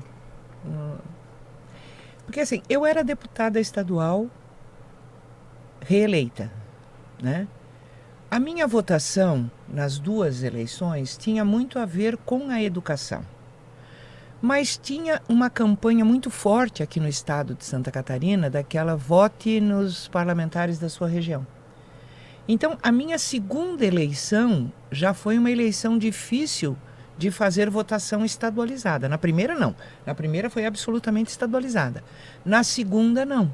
Porque assim, eu era deputada estadual reeleita, né? A minha votação nas duas eleições tinha muito a ver com a educação, mas tinha uma campanha muito forte aqui no estado de Santa Catarina, daquela vote nos parlamentares da sua região. Então, a minha segunda eleição já foi uma eleição difícil de fazer votação estadualizada. Na primeira, não. Na primeira foi absolutamente estadualizada. Na segunda, não.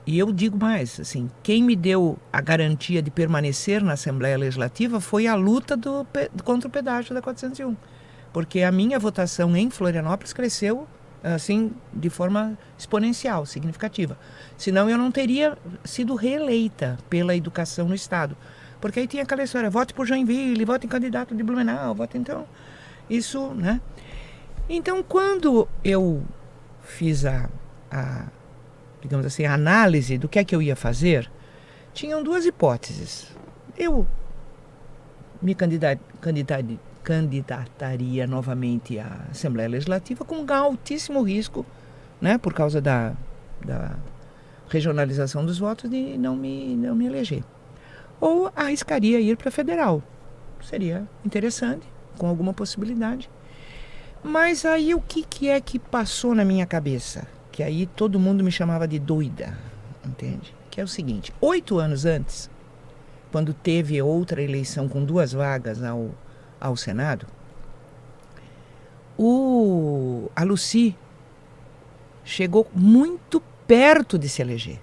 E eu digo mais, assim, quem me deu a garantia de permanecer na Assembleia Legislativa foi a luta contra o pedágio da 401. porque a minha votação em Florianópolis cresceu assim de forma exponencial, significativa. Senão eu não teria sido reeleita pela educação no estado. Porque aí tinha aquela história, vote por Joinville, vote em candidato de Blumenau, vote então... Isso, né? Então, quando eu fiz digamos assim, a análise do que é que eu ia fazer, tinham duas hipóteses. Eu me candidataria novamente à Assembleia Legislativa com um altíssimo risco, né, por causa da regionalização dos votos, de não me eleger. Ou arriscaria ir para a federal. Seria interessante, com alguma possibilidade. Mas aí o que é que passou na minha cabeça? Que aí todo mundo me chamava de doida, entende? Que é o seguinte, 8 anos antes, quando teve outra eleição com 2 vagas ao Senado, a Lucy chegou muito perto de se eleger.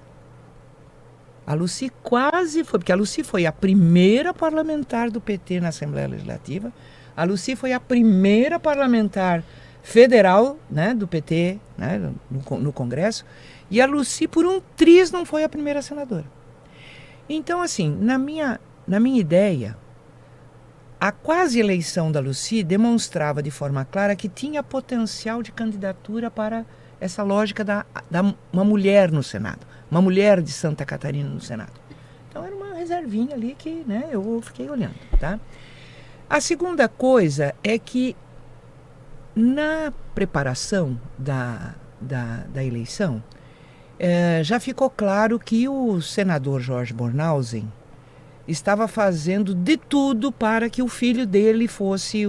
A Lucy quase foi, porque a Lucy foi a primeira parlamentar do PT na Assembleia Legislativa, a Lucy foi a primeira parlamentar federal, né, do PT, né, no Congresso, e a Lucy, por um triz, não foi a primeira senadora. Então, assim, na minha ideia, a quase eleição da Lucy demonstrava de forma clara que tinha potencial de candidatura para essa lógica da uma mulher no Senado, uma mulher de Santa Catarina no Senado. Então era uma reservinha ali que, né, eu fiquei olhando, tá? A segunda coisa é que na preparação da eleição, já ficou claro que o senador Jorge Bornhausen estava fazendo de tudo para que o filho dele fosse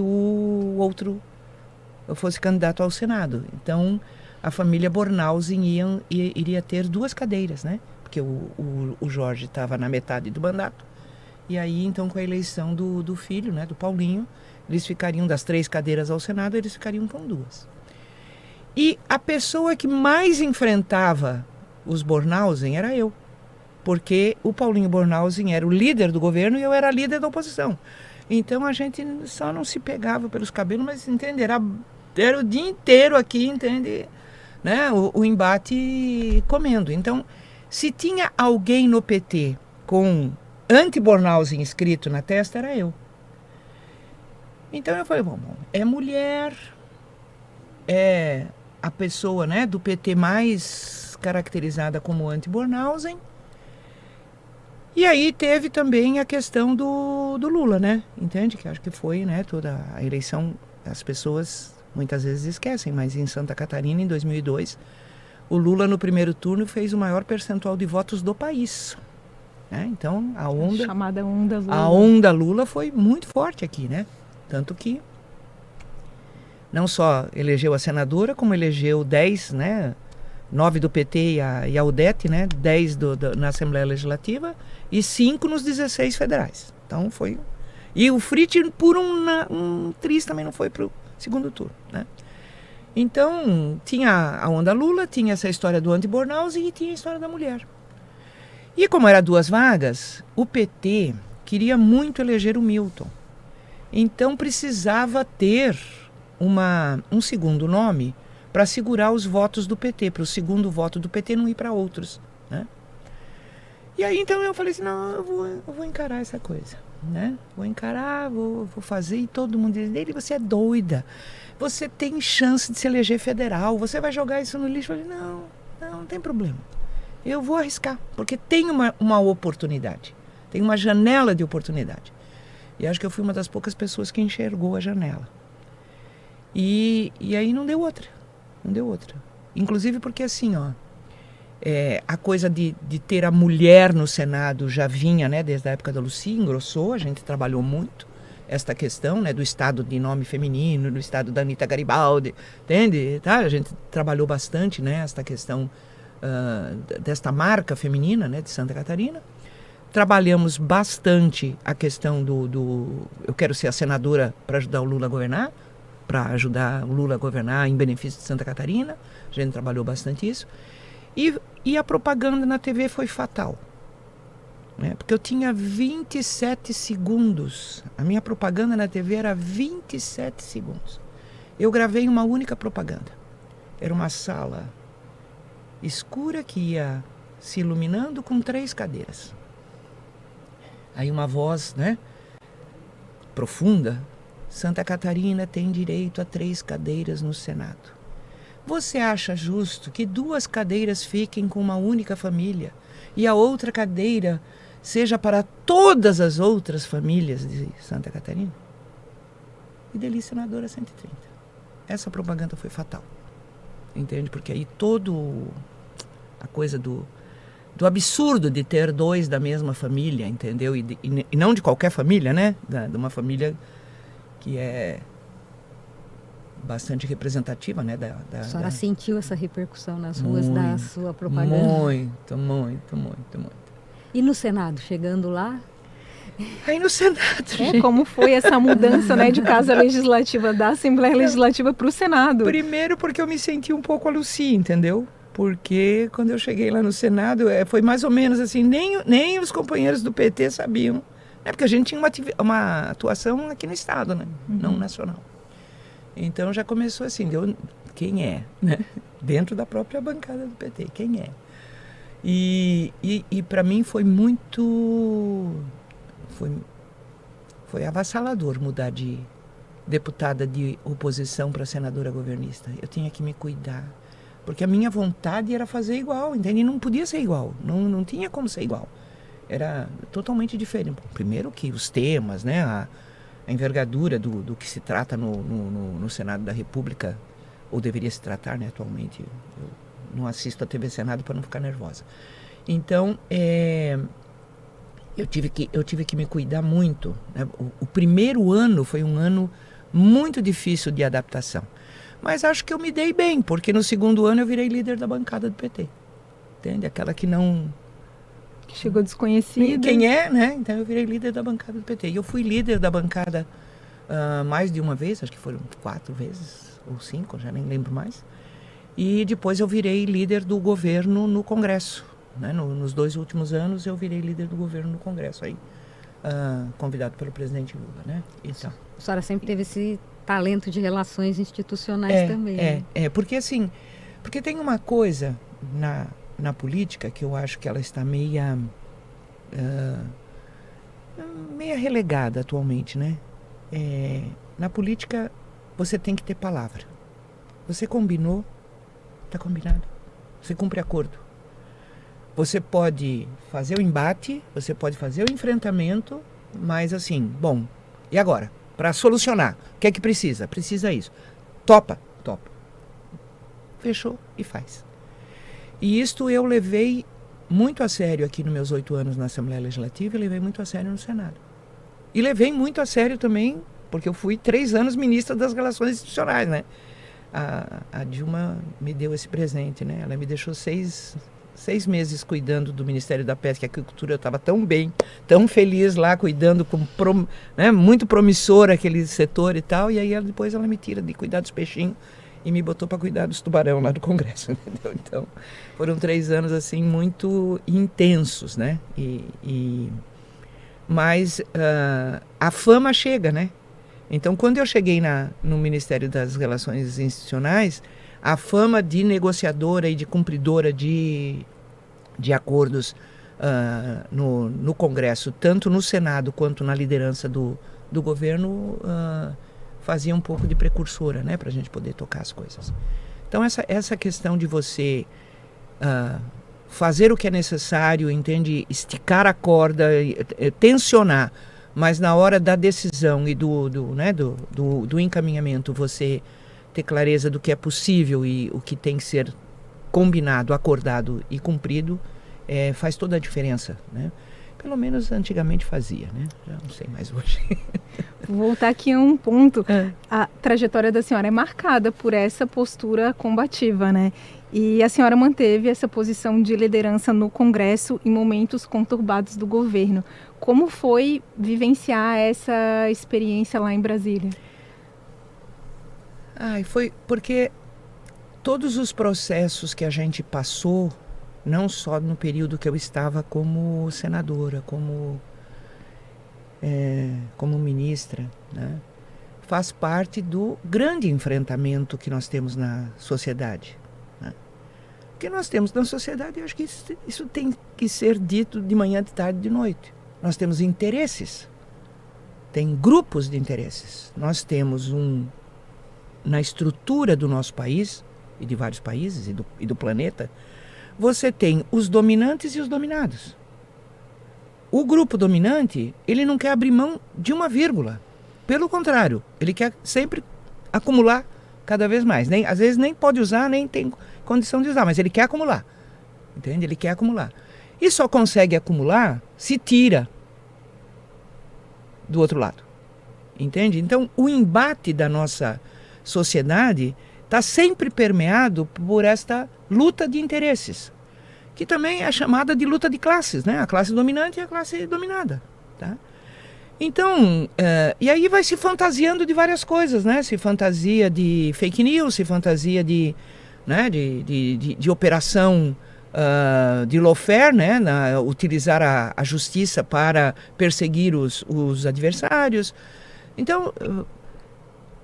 fosse candidato ao Senado. Então, a família Bornhausen iria ter 2 cadeiras, né? Porque o Jorge estava na metade do mandato. E aí, então, com a eleição do filho, né, do Paulinho, eles ficariam das 3 cadeiras ao Senado, eles ficariam com 2. E a pessoa que mais enfrentava os Bornhausen era eu. Porque o Paulinho Bornhausen era o líder do governo e eu era a líder da oposição. Então a gente só não se pegava pelos cabelos, mas entende, era o dia inteiro aqui, entende, né, o embate comendo. Então, se tinha alguém no PT com anti-Bornhausen escrito na testa, era eu. Então eu falei, bom, é mulher, é a pessoa, né, do PT mais caracterizada como anti-Bornhausen. E aí teve também a questão do Lula, né? Entende? Que acho que foi, né, toda a eleição, as pessoas muitas vezes esquecem, mas em Santa Catarina, em 2002, o Lula no primeiro turno fez o maior percentual de votos do país. Né? Então, chamada onda Lula. A onda Lula foi muito forte aqui, né? Tanto que não só elegeu a senadora, como elegeu 10, né? 9 do PT e a UDET, né? 10 na Assembleia Legislativa e 5 nos 16 federais. Então foi... E o Fritz, por um triz, também não foi para o segundo turno, né? Então, tinha a onda Lula, tinha essa história do anti-Bornhausen e tinha a história da mulher. E como era 2 vagas, o PT queria muito eleger o Milton. Então, precisava ter um segundo nome para segurar os votos do PT, para o segundo voto do PT não ir para outros, né? E aí, então, eu falei assim, não, eu vou encarar essa coisa, né? Vou encarar, vou fazer, e todo mundo diz, dele, você é doida, você tem chance de se eleger federal, você vai jogar isso no lixo. Eu falei, não tem problema, eu vou arriscar, porque tem uma oportunidade, tem uma janela de oportunidade. E acho que eu fui uma das poucas pessoas que enxergou a janela. E aí não deu outra. Inclusive porque assim, ó, a coisa de ter a mulher no Senado já vinha, né, desde a época da Lucy, engrossou, a gente trabalhou muito esta questão, né, do estado de nome feminino, do estado da Anitta Garibaldi, entende? Tá? A gente trabalhou bastante, né, esta questão desta marca feminina, né, de Santa Catarina. Trabalhamos bastante a questão eu quero ser a senadora para ajudar o Lula a governar, para ajudar o Lula a governar em benefício de Santa Catarina. A gente trabalhou bastante isso. E a propaganda na TV foi fatal. Né? Porque eu tinha 27 segundos. A minha propaganda na TV era 27 segundos. eu gravei uma única propaganda. Era uma sala escura que ia se iluminando com 3 cadeiras. Aí uma voz, né, profunda: Santa Catarina tem direito a 3 cadeiras no Senado. Você acha justo que 2 cadeiras fiquem com uma única família e a outra cadeira seja para todas as outras famílias de Santa Catarina? E dali, senadora 130. Essa propaganda foi fatal. Entende? Porque aí a coisa do absurdo de ter 2 da mesma família, entendeu? E não de qualquer família, né? De uma família que é bastante representativa, né? A senhora sentiu essa repercussão nas ruas da sua propaganda? Muito. E no Senado, chegando lá? Aí no Senado. Como foi essa mudança, né, de casa legislativa, da Assembleia Legislativa para o Senado? Primeiro porque eu me senti um pouco a Lucy, entendeu? Porque quando eu cheguei lá no Senado, foi mais ou menos assim, nem os companheiros do PT sabiam. Né? Porque a gente tinha uma atuação aqui no Estado, né? Não nacional. Então já começou assim, quem é? Né? Dentro da própria bancada do PT, quem é? E para mim foi muito... Foi avassalador mudar de deputada de oposição para senadora governista. Eu tinha que me cuidar, porque a minha vontade era fazer igual, entende? E não podia ser igual, não tinha como ser igual. Era totalmente diferente. Primeiro que os temas, né, a envergadura do que se trata no Senado da República, ou deveria se tratar, né, atualmente. Eu não assisto a TV Senado para não ficar nervosa. Então, eu tive que me cuidar muito. Né? O primeiro ano foi um ano muito difícil de adaptação. Mas acho que eu me dei bem, porque no segundo ano eu virei líder da bancada do PT. Entende? Aquela que não... Chegou desconhecida. Quem é, né? Então eu virei líder da bancada do PT. E eu fui líder da bancada mais de uma vez, acho que foram 4 vezes, ou 5, já nem lembro mais. E depois eu virei líder do governo no Congresso. Né? Nos 2 últimos anos eu virei líder do governo no Congresso, aí, convidado pelo presidente Lula. Né? Então, a senhora sempre teve esse talento de relações institucionais também. Porque assim, porque tem uma coisa na política que eu acho que ela está meia relegada atualmente, né? Na política você tem que ter palavra. Você combinou, está combinado. Você cumpre acordo. Você pode fazer o embate, você pode fazer o enfrentamento, mas assim, bom, e agora? Para solucionar, o que é que precisa? Precisa isso. Topa. Fechou e faz. E isto eu levei muito a sério aqui nos meus 8 anos na Assembleia Legislativa e levei muito a sério no Senado. E levei muito a sério também, porque eu fui 3 anos ministra das Relações Institucionais, né? A Dilma me deu esse presente, né? Ela me deixou 6 meses cuidando do Ministério da Pesca e Agricultura. Eu estava tão bem, tão feliz lá, cuidando, né? Muito promissor aquele setor e tal. E aí depois ela me tira de cuidar dos peixinhos e me botou para cuidar dos tubarão lá do Congresso, entendeu? Então, foram 3 anos, assim, muito intensos, né? Mas a fama chega, né? Então, quando eu cheguei no Ministério das Relações Institucionais, a fama de negociadora e de cumpridora de acordos no Congresso, tanto no Senado quanto na liderança do governo, fazia um pouco de precursora, né, para a gente poder tocar as coisas. Então, essa questão de você fazer o que é necessário, entende? Esticar a corda, tensionar, mas na hora da decisão e do encaminhamento você ter clareza do que é possível e o que tem que ser combinado, acordado e cumprido, faz toda a diferença, né? Pelo menos antigamente fazia, né? Já não sei mais hoje. Vou voltar aqui a um ponto. A trajetória da senhora é marcada por essa postura combativa, né? E a senhora manteve essa posição de liderança no Congresso em momentos conturbados do governo. Como foi vivenciar essa experiência lá em Brasília? Foi porque todos os processos que a gente passou, não só no período que eu estava como senadora, como ministra, né, faz parte do grande enfrentamento que nós temos na sociedade. Né? O que nós temos na sociedade, eu acho que isso tem que ser dito de manhã, de tarde, de noite. Nós temos interesses, tem grupos de interesses. Nós temos na estrutura do nosso país, e de vários países, e do planeta, você tem os dominantes e os dominados. O grupo dominante, ele não quer abrir mão de uma vírgula. Pelo contrário, ele quer sempre acumular cada vez mais. Às vezes nem pode usar, nem tem condição de usar, mas ele quer acumular. Entende? Ele quer acumular. E só consegue acumular se tira do outro lado. Entende? Então, o embate da nossa sociedade está sempre permeado por esta luta de interesses, que também é chamada de luta de classes, né? A classe dominante e a classe dominada, tá? Então, e aí vai se fantasiando de várias coisas, né? Se fantasia de fake news, se fantasia de operação de lawfare, né? Utilizar a justiça para perseguir os adversários. Então,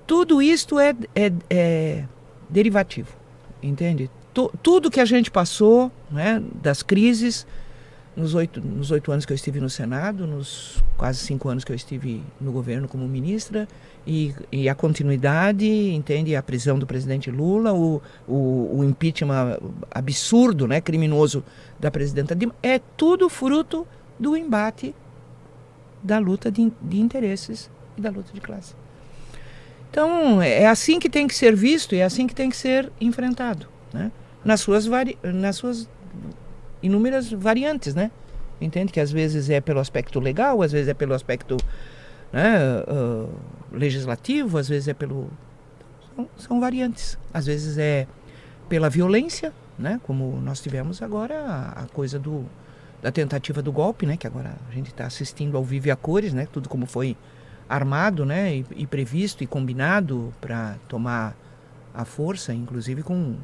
tudo isto é derivativo, entende? Tudo que a gente passou, né, das crises, nos 8 anos que eu estive no Senado, nos quase 5 anos que eu estive no governo como ministra, e a continuidade, entende? A prisão do presidente Lula, o impeachment absurdo, né, criminoso da presidenta Dilma, é tudo fruto do embate da luta de interesses e da luta de classe. Então, é assim que tem que ser visto e é assim que tem que ser enfrentado, né? Nas suas inúmeras variantes, né? Entende? Que às vezes é pelo aspecto legal, às vezes é pelo aspecto, né, legislativo, às vezes é pelo... São variantes. Às vezes é pela violência, né? Como nós tivemos agora a coisa da tentativa do golpe, né? Que agora a gente está assistindo ao vivo e a cores, né? Tudo como foi armado, né, e previsto e combinado para tomar a força, inclusive com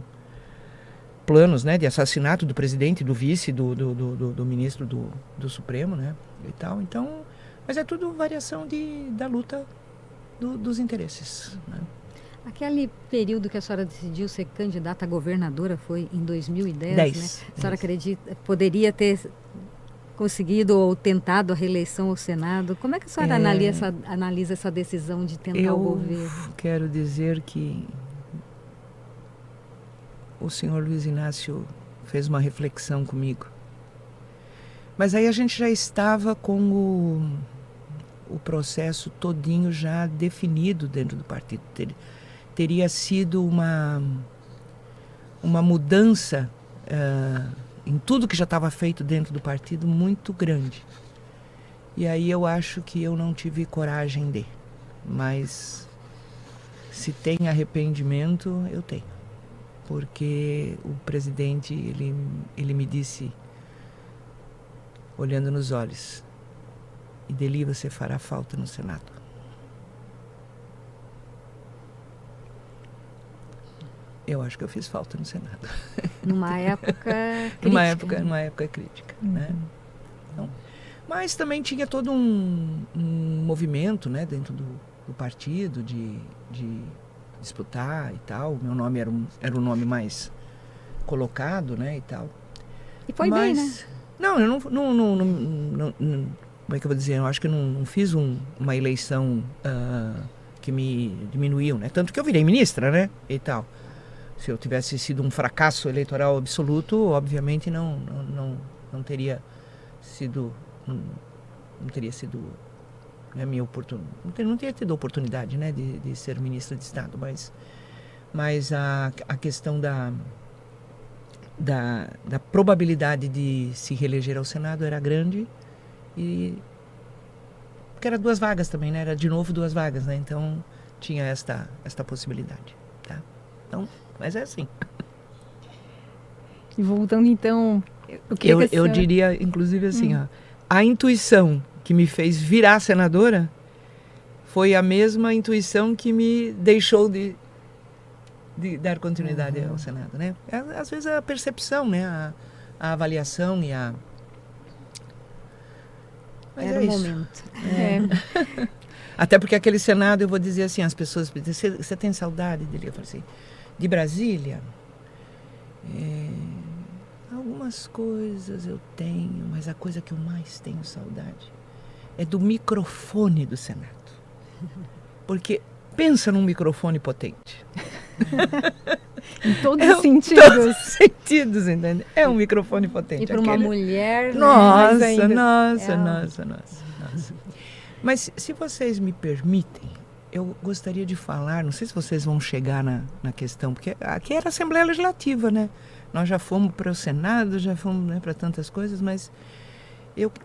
planos, né, de assassinato do presidente, do vice, do ministro do Supremo, né, e tal. Então, mas é tudo variação da luta dos interesses, né? Aquele período que a senhora decidiu ser candidata a governadora foi em 2010, né? A senhora acredita, poderia ter conseguido ou tentado a reeleição ao Senado? Como é que a senhora analisa essa decisão de tentar o governo? Eu quero dizer que o senhor Luiz Inácio fez uma reflexão comigo. Mas aí a gente já estava com o processo todinho já definido dentro do partido. Teria sido uma mudança em tudo que já estava feito dentro do partido muito grande. E aí eu acho que eu não tive coragem de. Mas se tem arrependimento, eu tenho. Porque o presidente, ele me disse, olhando nos olhos, Ideli, você fará falta no Senado. Eu acho que eu fiz falta no Senado. Numa época crítica. Numa época crítica, né? Então, mas também tinha todo um movimento, né, dentro do partido de disputar e tal. O meu nome era o nome mais colocado, né, e tal. E foi bem, né? Não, eu não, como é que eu vou dizer? Eu acho que eu não fiz uma eleição que me diminuiu, né? Tanto que eu virei ministra, né, e tal. Se eu tivesse sido um fracasso eleitoral absoluto, obviamente não teria sido, né, minha oportunidade, não teria tido a oportunidade, né, de ser ministra de Estado, mas a questão da probabilidade de se reeleger ao Senado era grande, e porque era 2 vagas também, né, era de novo 2 vagas, né, então tinha esta possibilidade, tá? Então, mas é assim. E voltando então, eu diria, inclusive assim, ó, a intuição que me fez virar senadora foi a mesma intuição que me deixou de dar continuidade ao Senado, né? Às vezes a percepção, né, a avaliação e a... Mas era o momento. Até porque aquele Senado, eu vou dizer assim, as pessoas me dizem, você tem saudade dele? Eu falei assim, de Brasília? Algumas coisas eu tenho, mas a coisa que eu mais tenho saudade é do microfone do Senado. Porque pensa num microfone potente. Em todos os sentidos. Todos os sentidos, entende? É um microfone potente. E para uma mulher... Nossa. Mas se vocês me permitem, eu gostaria de falar, não sei se vocês vão chegar na questão, porque aqui era a Assembleia Legislativa, né? Nós já fomos para o Senado, já fomos, né, para tantas coisas, mas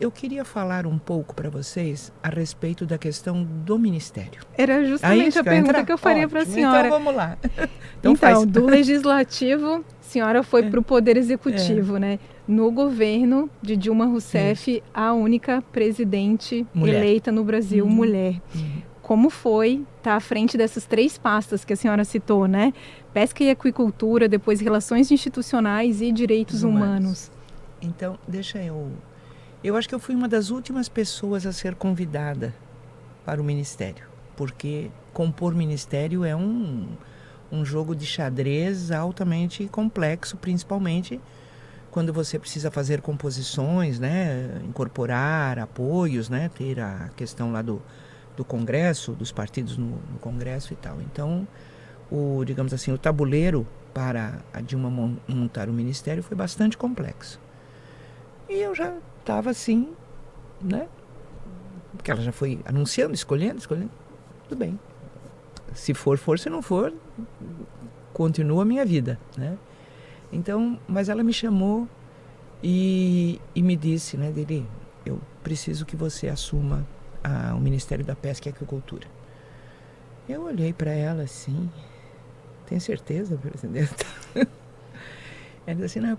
eu queria falar um pouco para vocês a respeito da questão do Ministério. Era justamente a pergunta que eu faria para a senhora. Então vamos lá. Então, do Legislativo, a senhora foi para o Poder Executivo, né? No governo de Dilma Rousseff, a única presidente eleita no Brasil, mulher. Como foi estar à frente dessas 3 pastas que a senhora citou, né? Pesca e aquicultura, depois relações institucionais e direitos humanos. Então, eu acho que eu fui uma das últimas pessoas a ser convidada para o Ministério, porque compor Ministério é um jogo de xadrez altamente complexo, principalmente quando você precisa fazer composições, né? Incorporar apoios, né? Ter a questão lá do Congresso, dos partidos no Congresso e tal. Então, digamos assim, o tabuleiro para a Dilma montar o Ministério foi bastante complexo. E eu já estava assim, né? Porque ela já foi anunciando, escolhendo. Tudo bem. Se for, se não for, continua a minha vida, né? Então, mas ela me chamou e me disse, né, Deli, eu preciso que você assuma o Ministério da Pesca e Aquicultura. Eu olhei para ela assim, tem certeza, presidenta? Ela disse assim, não, eu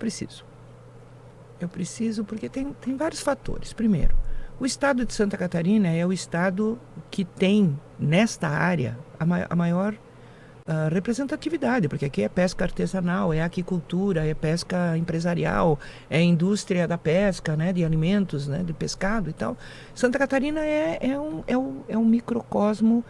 preciso porque tem vários fatores. Primeiro, o estado de Santa Catarina é o estado que tem, nesta área, a maior representatividade, porque aqui é pesca artesanal, é aquicultura, é pesca empresarial, é indústria da pesca, né, de alimentos, né, de pescado e tal. Santa Catarina é um microcosmo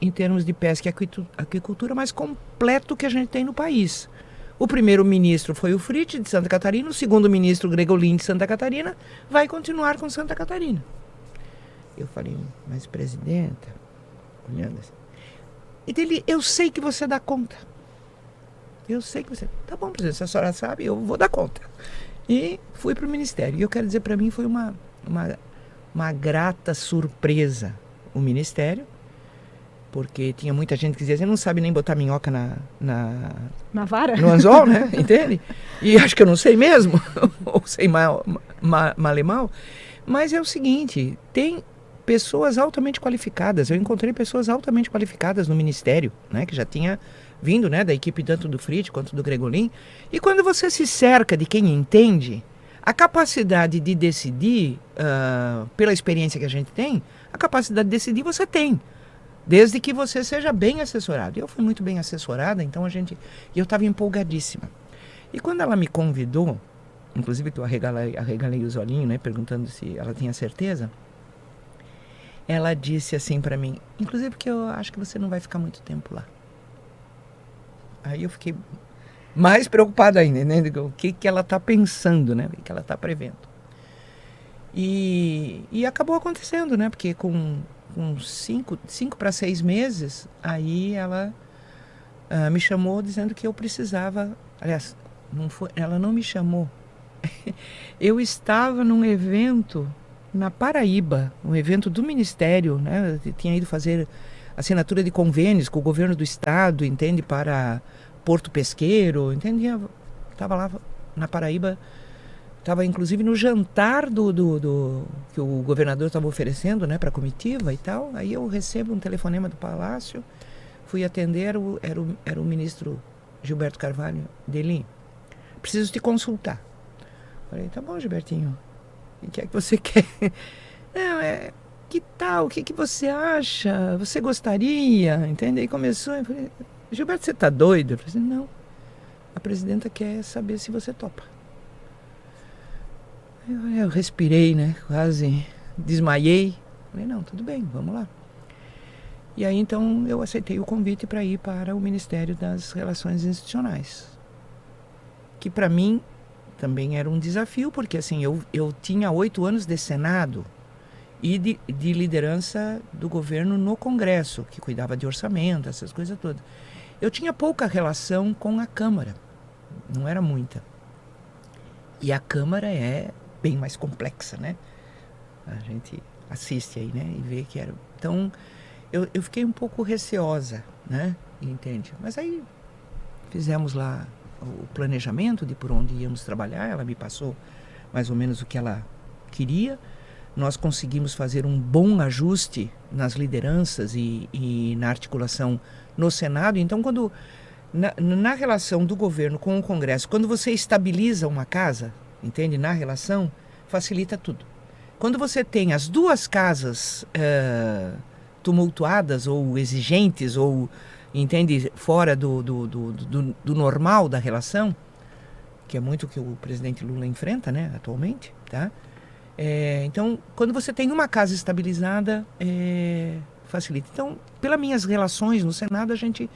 em termos de pesca e aquicultura mais completo que a gente tem no país. O primeiro-ministro foi o Fritz, de Santa Catarina, o segundo-ministro, Gregolin, de Santa Catarina, vai continuar com Santa Catarina. Eu falei, mas presidenta, olhando assim, e dele, eu sei que você dá conta. Tá bom, presidente, se a senhora sabe, eu vou dar conta. E fui para o Ministério. E eu quero dizer, para mim foi uma grata surpresa o Ministério, porque tinha muita gente que dizia, você não sabe nem botar minhoca na vara? No anzol, né? Entende? E acho que eu não sei mesmo, ou sei mal e mal. Mas é o seguinte, tem pessoas altamente qualificadas. Eu encontrei pessoas altamente qualificadas no Ministério, né? Que já tinha vindo, né? Da equipe tanto do Fritz quanto do Gregolin. E quando você se cerca de quem entende, a capacidade de decidir, pela experiência que a gente tem, a capacidade de decidir você tem. Desde que você seja bem assessorado. Eu fui muito bem assessorada, então eu estava empolgadíssima. E quando ela me convidou, inclusive que eu arregalei os olhinhos, né? Perguntando se ela tinha certeza, ela disse assim para mim, inclusive porque eu acho que você não vai ficar muito tempo lá. Aí eu fiquei mais preocupada ainda, né? O que ela está pensando, né? O que ela está prevendo. E acabou acontecendo, né? Porque com 5 para 6 meses, aí ela me chamou dizendo que eu precisava... Aliás, ela não me chamou. Eu estava num evento na Paraíba, um evento do Ministério, né? Eu tinha ido fazer assinatura de convênios com o governo do estado, entende? Para Porto Pesqueiro, entende? Estava lá na Paraíba, estava inclusive no jantar que o governador estava oferecendo, né? Para a comitiva e tal. Aí eu recebo um telefonema do Palácio, fui atender, era o ministro Gilberto Carvalho, Deli, preciso te consultar. Falei, tá bom, Gilbertinho. O que é que você quer? Não, que tal? O que você acha? Você gostaria? Entende? Aí começou, eu falei, Gilberto, você tá doido? Eu falei assim, não. A presidenta quer saber se você topa. Eu respirei, né? Quase desmaiei. Falei, não, tudo bem, vamos lá. E aí, então, eu aceitei o convite para ir para o Ministério das Relações Institucionais. Que, para mim, também era um desafio, porque, assim, eu tinha 8 anos de Senado e de liderança do governo no Congresso, que cuidava de orçamento, essas coisas todas. Eu tinha pouca relação com a Câmara, não era muita. E a Câmara é bem mais complexa, né? A gente assiste aí, né? E vê que era... Então, eu fiquei um pouco receosa, né? Entende? Mas aí fizemos lá o planejamento de por onde íamos trabalhar. Ela me passou mais ou menos o que ela queria. Nós conseguimos fazer um bom ajuste nas lideranças e na articulação no Senado. Então, quando na relação do governo com o Congresso, quando você estabiliza uma casa, entende? Na relação, facilita tudo. Quando você tem as duas casas tumultuadas ou exigentes ou, entende, fora do normal da relação, que é muito o que o presidente Lula enfrenta, né, atualmente, tá? Então, quando você tem uma casa estabilizada, facilita. Então, pelas minhas relações no Senado, a gente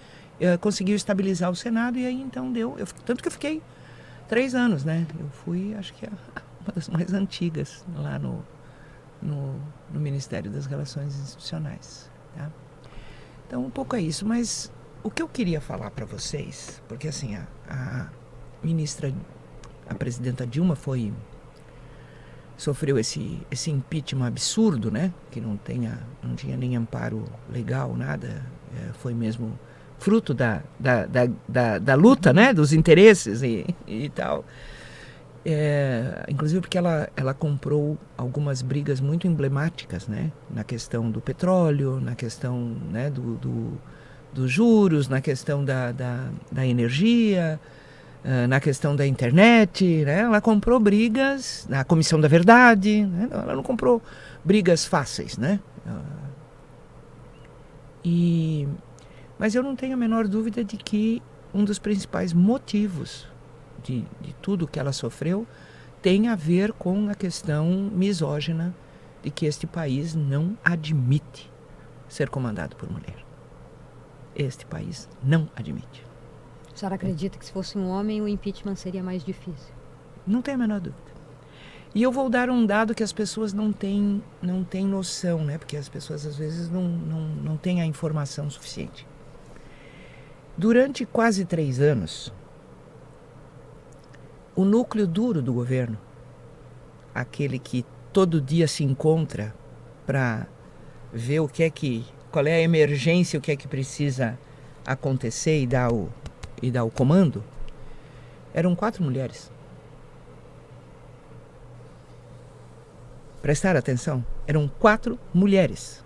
conseguiu estabilizar o Senado e aí então deu. Tanto que eu fiquei 3 anos, né? Eu fui, acho que uma das mais antigas lá no Ministério das Relações Institucionais. Tá? Então, um pouco é isso. Mas o que eu queria falar para vocês, porque assim, a presidenta Dilma sofreu esse impeachment absurdo, né? Que não tinha nem amparo legal, nada. Foi mesmo fruto da luta, né? Dos interesses e tal. Inclusive porque ela comprou algumas brigas muito emblemáticas, né? Na questão do petróleo, na questão, né, dos juros, na questão da energia, na questão da internet, né? Ela comprou brigas na Comissão da Verdade, né? Ela não comprou brigas fáceis, né? Mas eu não tenho a menor dúvida de que um dos principais motivos de tudo que ela sofreu tem a ver com a questão misógina de que este país não admite ser comandado por mulher. Este país não admite. A senhora acredita que se fosse um homem o impeachment seria mais difícil? Não tenho a menor dúvida. E eu vou dar um dado que as pessoas não têm noção, né? Porque as pessoas às vezes não têm a informação suficiente. Durante quase 3 anos, o núcleo duro do governo, aquele que todo dia se encontra para ver qual é a emergência, o que é que precisa acontecer e dar o comando, eram 4 mulheres. Prestaram atenção? Eram 4 mulheres.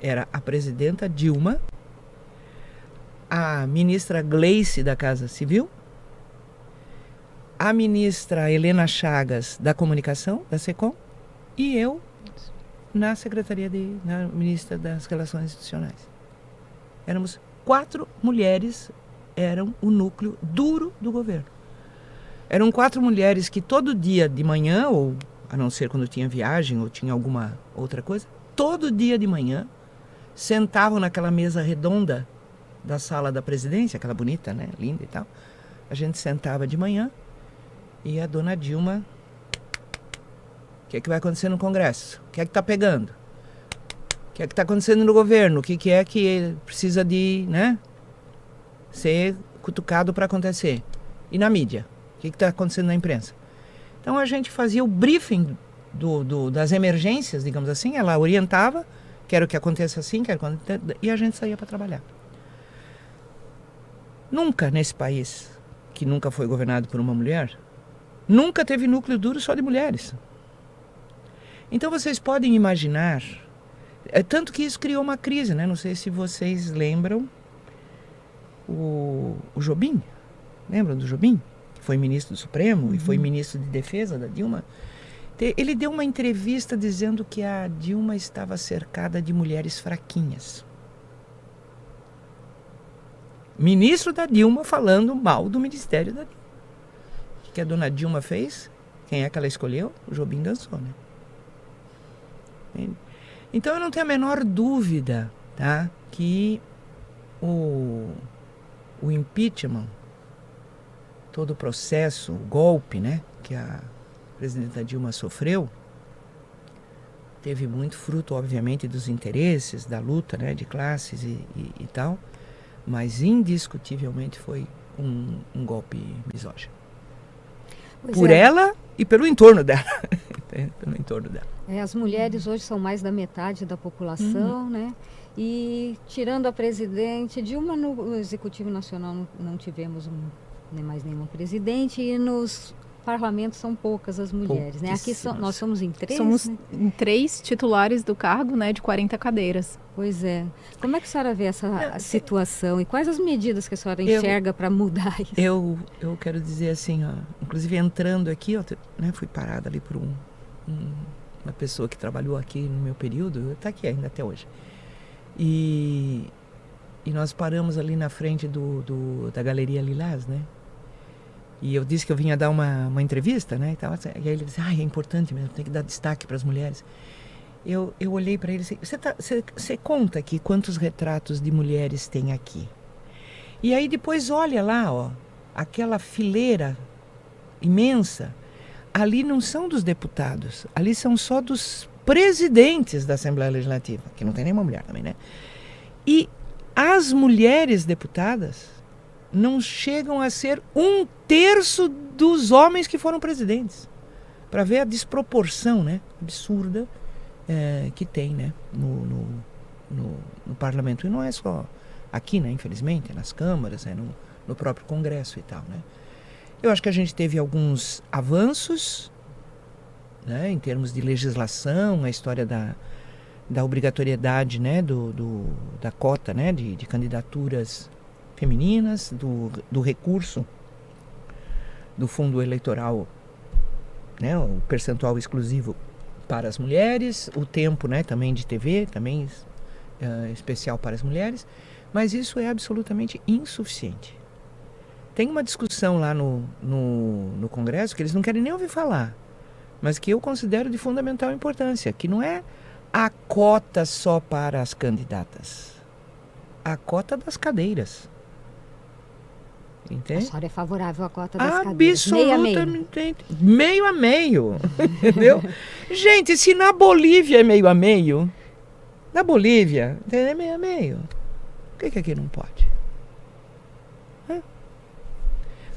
Era a presidenta Dilma, a ministra Gleice da Casa Civil, a ministra Helena Chagas da Comunicação, da SECOM, e eu na na ministra das Relações Institucionais. Éramos 4 mulheres, eram o núcleo duro do governo. Eram 4 mulheres que todo dia de manhã, ou a não ser quando tinha viagem ou tinha alguma outra coisa, todo dia de manhã sentavam naquela mesa redonda da sala da presidência, aquela bonita, né, linda e tal. A gente sentava de manhã e a dona Dilma, o que é que vai acontecer no Congresso? O que é que está pegando? O que é que está acontecendo no governo? O que é que precisa de, né, ser cutucado para acontecer? E na mídia? O que está acontecendo na imprensa? Então a gente fazia o briefing das emergências, digamos assim. Ela orientava, quero que aconteça assim, e a gente saía para trabalhar. Nunca nesse país, que nunca foi governado por uma mulher, nunca teve núcleo duro só de mulheres. Então vocês podem imaginar, tanto que isso criou uma crise, né? Não sei se vocês lembram o Jobim. Lembram do Jobim? Que foi ministro do Supremo e foi ministro de Defesa da Dilma. Ele deu uma entrevista dizendo que a Dilma estava cercada de mulheres fraquinhas. Ministro da Dilma falando mal do Ministério da Dilma. O que a dona Dilma fez? Quem é que ela escolheu? O Jobim dançou, né? Então eu não tenho a menor dúvida, tá? Que o impeachment, todo o processo, o golpe, né, que a presidenta Dilma sofreu, teve muito fruto, obviamente, dos interesses, da luta, né, de classes e tal, mas indiscutivelmente foi um golpe misógino. Por ela e pelo entorno dela. Pelo entorno dela. As mulheres hoje são mais da metade da população, né? E tirando a presidente, Dilma no Executivo Nacional não tivemos nem mais nenhuma presidente, e nos parlamentos são poucas as mulheres, né? Aqui nós somos em 3, somos, né? Em 3 titulares do cargo, né, de 40 cadeiras. Pois é. Como é que a senhora vê essa situação e quais as medidas que a senhora enxerga para mudar isso? Eu quero dizer assim, ó, inclusive entrando aqui, ó, né, fui parada ali por uma pessoa que trabalhou aqui no meu período, está aqui ainda até hoje. E nós paramos ali na frente da Galeria Lilás, né? E eu disse que eu vinha dar uma entrevista, né? E aí ele disse, é importante mesmo, tem que dar destaque para as mulheres. Eu olhei para ele e disse, você conta aqui quantos retratos de mulheres tem aqui? E aí depois olha lá, ó, aquela fileira imensa, ali não são dos deputados, ali são só dos presidentes da Assembleia Legislativa, que não tem nenhuma mulher também, né? E as mulheres deputadas não chegam a ser 1/3 dos homens que foram presidentes. Para ver a desproporção, né, absurda que tem, né, no parlamento. E não é só aqui, né, infelizmente, é nas câmaras, no próprio Congresso e tal, né. Eu acho que a gente teve alguns avanços, né, em termos de legislação, a história da obrigatoriedade, né, da cota, né, de candidaturas femininas, do recurso do fundo eleitoral, né, o percentual exclusivo para as mulheres, o tempo, né, também de TV, também especial para as mulheres, mas isso é absolutamente insuficiente. Tem uma discussão lá no Congresso que eles não querem nem ouvir falar, mas que eu considero de fundamental importância, que não é a cota só para as candidatas, a cota das cadeiras. Entende? A senhora é favorável à cota das cadeiras? Absolutamente. Meio a meio. Entendeu? Gente, se na Bolívia é meio a meio, na Bolívia é meio a meio, por que aqui não pode?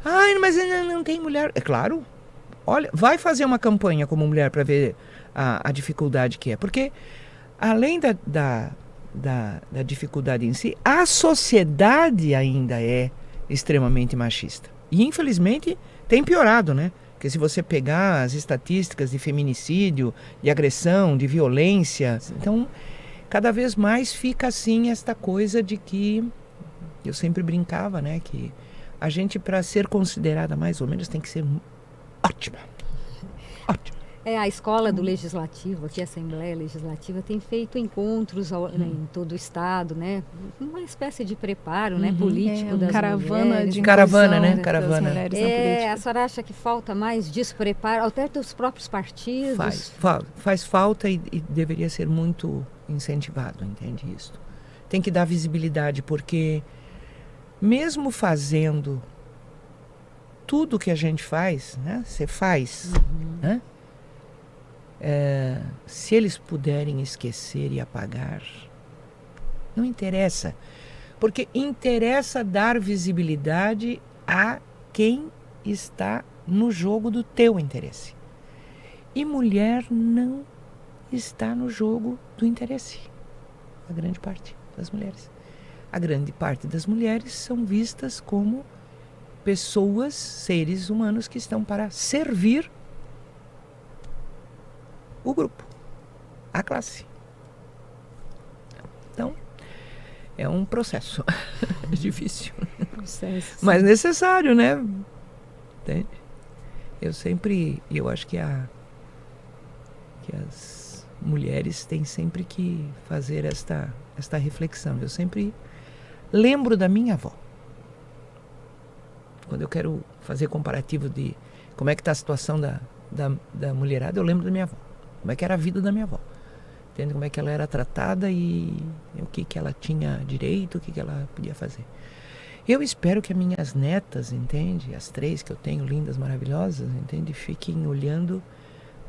Ai, mas não tem mulher. É claro. Olha, vai fazer uma campanha como mulher para ver a dificuldade que é. Porque, além da dificuldade em si, a sociedade ainda é extremamente machista. E, infelizmente, tem piorado, né? Porque se você pegar as estatísticas de feminicídio, de agressão, de violência, então, cada vez mais fica assim esta coisa de que, eu sempre brincava, né? Que a gente, para ser considerada mais ou menos, tem que ser ótima. Ótima. A escola do Legislativo, aqui a Assembleia Legislativa, tem feito encontros em todo o estado, né? Uma espécie de preparo, né, político das mulheres. Caravana, né? Caravana. A senhora acha que falta mais despreparo, até dos próprios partidos? Faz falta e deveria ser muito incentivado, entende isso? Tem que dar visibilidade, porque mesmo fazendo tudo que a gente faz, né? Você faz, né? Se eles puderem esquecer e apagar, não interessa, porque interessa dar visibilidade a quem está no jogo do teu interesse. E mulher não está no jogo do interesse, a grande parte das mulheres. A grande parte das mulheres são vistas como pessoas, seres humanos que estão para servir o grupo, a classe. Então, é um processo difícil, mas necessário, né? Entende? Eu acho que as mulheres têm sempre que fazer esta reflexão. Eu sempre lembro da minha avó. Quando eu quero fazer comparativo de como é que está a situação da mulherada, eu lembro da minha avó. Como é que era a vida da minha avó. entende? Como é que ela era tratada e o que ela tinha direito, o que ela podia fazer. Eu espero que as minhas netas, entende? As 3 que eu tenho, lindas, maravilhosas, entende? Fiquem olhando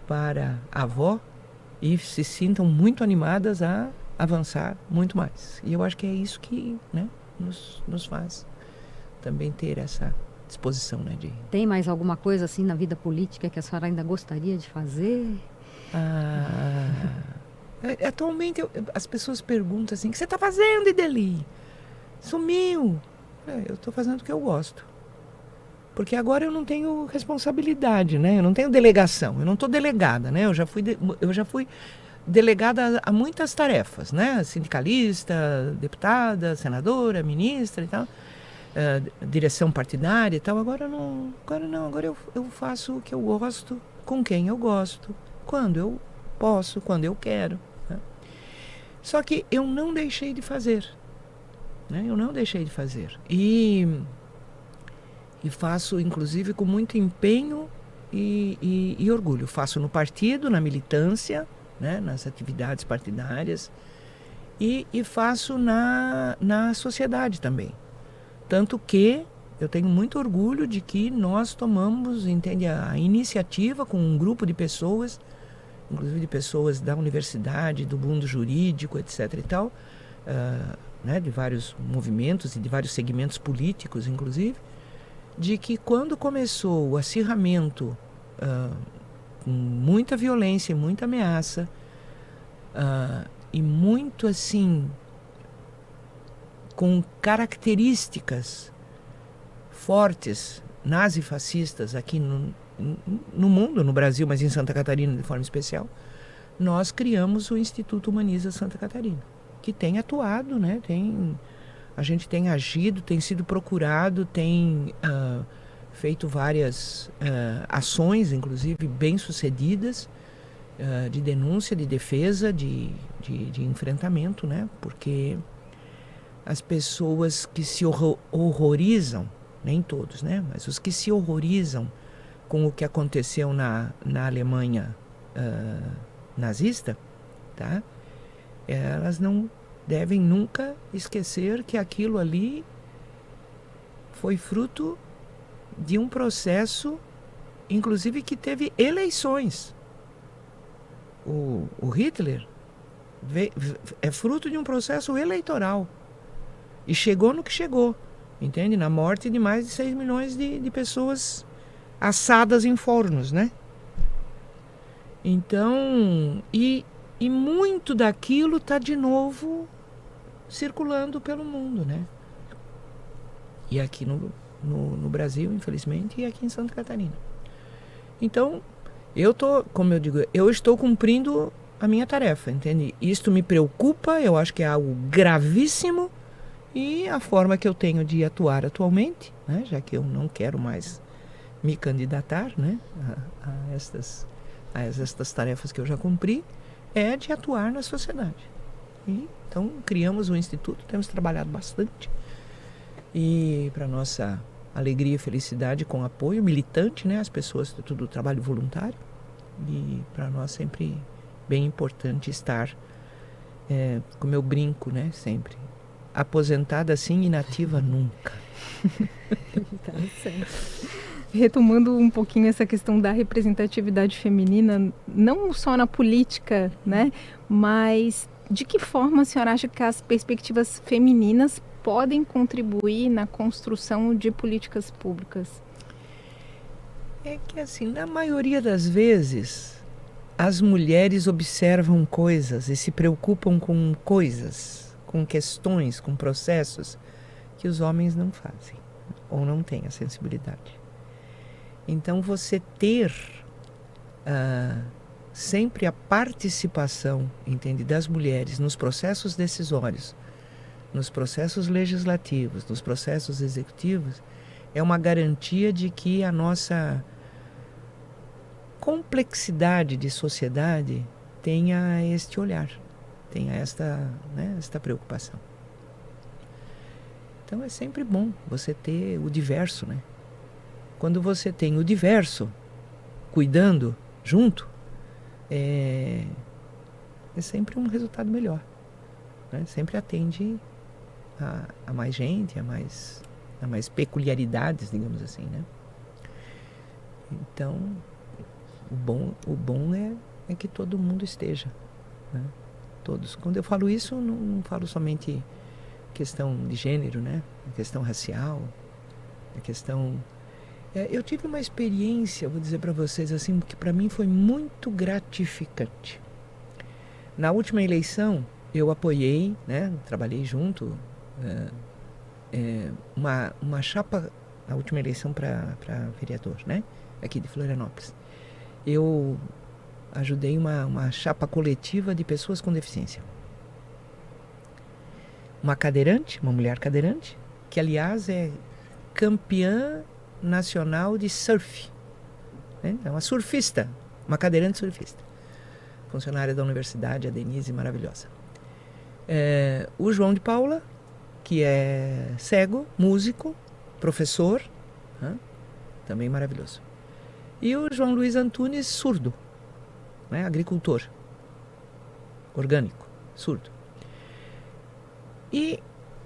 para a avó e se sintam muito animadas a avançar muito mais. E eu acho que é isso que, né, nos faz também ter essa disposição, né? Tem mais alguma coisa assim na vida política que a senhora ainda gostaria de fazer? Atualmente as pessoas perguntam assim: o que você está fazendo, Ideli? Sumiu. Eu estou fazendo o que eu gosto. Porque agora eu não tenho responsabilidade, né? Eu não tenho delegação, eu não estou delegada, né? Eu já fui delegada a muitas tarefas, né? Sindicalista, deputada, senadora, ministra e tal, direção partidária e tal. Agora eu faço o que eu gosto, com quem eu gosto, quando eu posso, quando eu quero. Né? Só que eu não deixei de fazer. Né? Eu não deixei de fazer. E faço, inclusive, com muito empenho e orgulho. Faço no partido, na militância, né? Nas atividades partidárias. E faço na sociedade também. Tanto que eu tenho muito orgulho de que nós tomamos, entende, a iniciativa com um grupo de pessoas, inclusive de pessoas da universidade, do mundo jurídico, etc. e tal, né, de vários movimentos e de vários segmentos políticos, inclusive, de que quando começou o acirramento com muita violência e muita ameaça, e muito assim, com características fortes nazifascistas aqui no mundo, no Brasil, mas em Santa Catarina de forma especial, nós criamos o Instituto Humaniza Santa Catarina, que tem atuado, né? A gente tem agido, tem sido procurado, tem feito várias ações, inclusive bem-sucedidas, de denúncia, de defesa, de enfrentamento, né? Porque as pessoas que se horrorizam, nem todos, né? Mas os que se horrorizam com o que aconteceu na Alemanha nazista, tá? Elas não devem nunca esquecer que aquilo ali foi fruto de um processo, inclusive, que teve eleições. O Hitler é fruto de um processo eleitoral e chegou no que chegou, entende? Na morte de mais de 6 milhões de pessoas assadas em fornos, né? Então, e muito daquilo está de novo circulando pelo mundo, né? E aqui no Brasil, infelizmente, e aqui em Santa Catarina. Então, como eu digo, eu estou cumprindo a minha tarefa, entende? Isto me preocupa, eu acho que é algo gravíssimo, e a forma que eu tenho de atuar atualmente, né, já que eu não quero mais me candidatar, né, a estas tarefas que eu já cumpri, é de atuar na sociedade. E, então, criamos um instituto, temos trabalhado bastante, e para nossa alegria e felicidade, com apoio militante, né, as pessoas, tudo trabalho voluntário, e para nós sempre bem importante estar, como eu brinco, né, sempre, aposentada assim, inativa nunca. Tá certo. Retomando um pouquinho essa questão da representatividade feminina, não só na política, né, mas de que forma a senhora acha que as perspectivas femininas podem contribuir na construção de políticas públicas? É que assim, na maioria das vezes, as mulheres observam coisas e se preocupam com coisas, com questões, com processos que os homens não fazem ou não têm a sensibilidade. Então, você ter sempre a participação, entende, das mulheres nos processos decisórios, nos processos legislativos, nos processos executivos, é uma garantia de que a nossa complexidade de sociedade tenha este olhar, tenha esta preocupação. Então é sempre bom você ter o diverso, né? Quando você tem o diverso cuidando junto, é sempre um resultado melhor, né? Sempre atende a mais gente, a mais peculiaridades, digamos assim, né? Então, o bom é que todo mundo esteja, né? Todos. Quando eu falo isso, não falo somente questão de gênero, né? A questão racial, a questão... eu tive uma experiência, vou dizer para vocês assim, que para mim foi muito gratificante. Na última eleição, eu apoiei, né? Trabalhei junto, uma chapa, na última eleição para vereador, né? Aqui de Florianópolis. Eu ajudei uma chapa coletiva de pessoas com deficiência. Uma cadeirante, uma mulher cadeirante, que aliás é campeã nacional de surf, né? É uma surfista, uma cadeirante surfista. Funcionária da universidade, a Denise, maravilhosa. O João de Paula, que é cego, músico, professor, né? Também maravilhoso. E o João Luiz Antunes, surdo, né? Agricultor, orgânico, surdo. E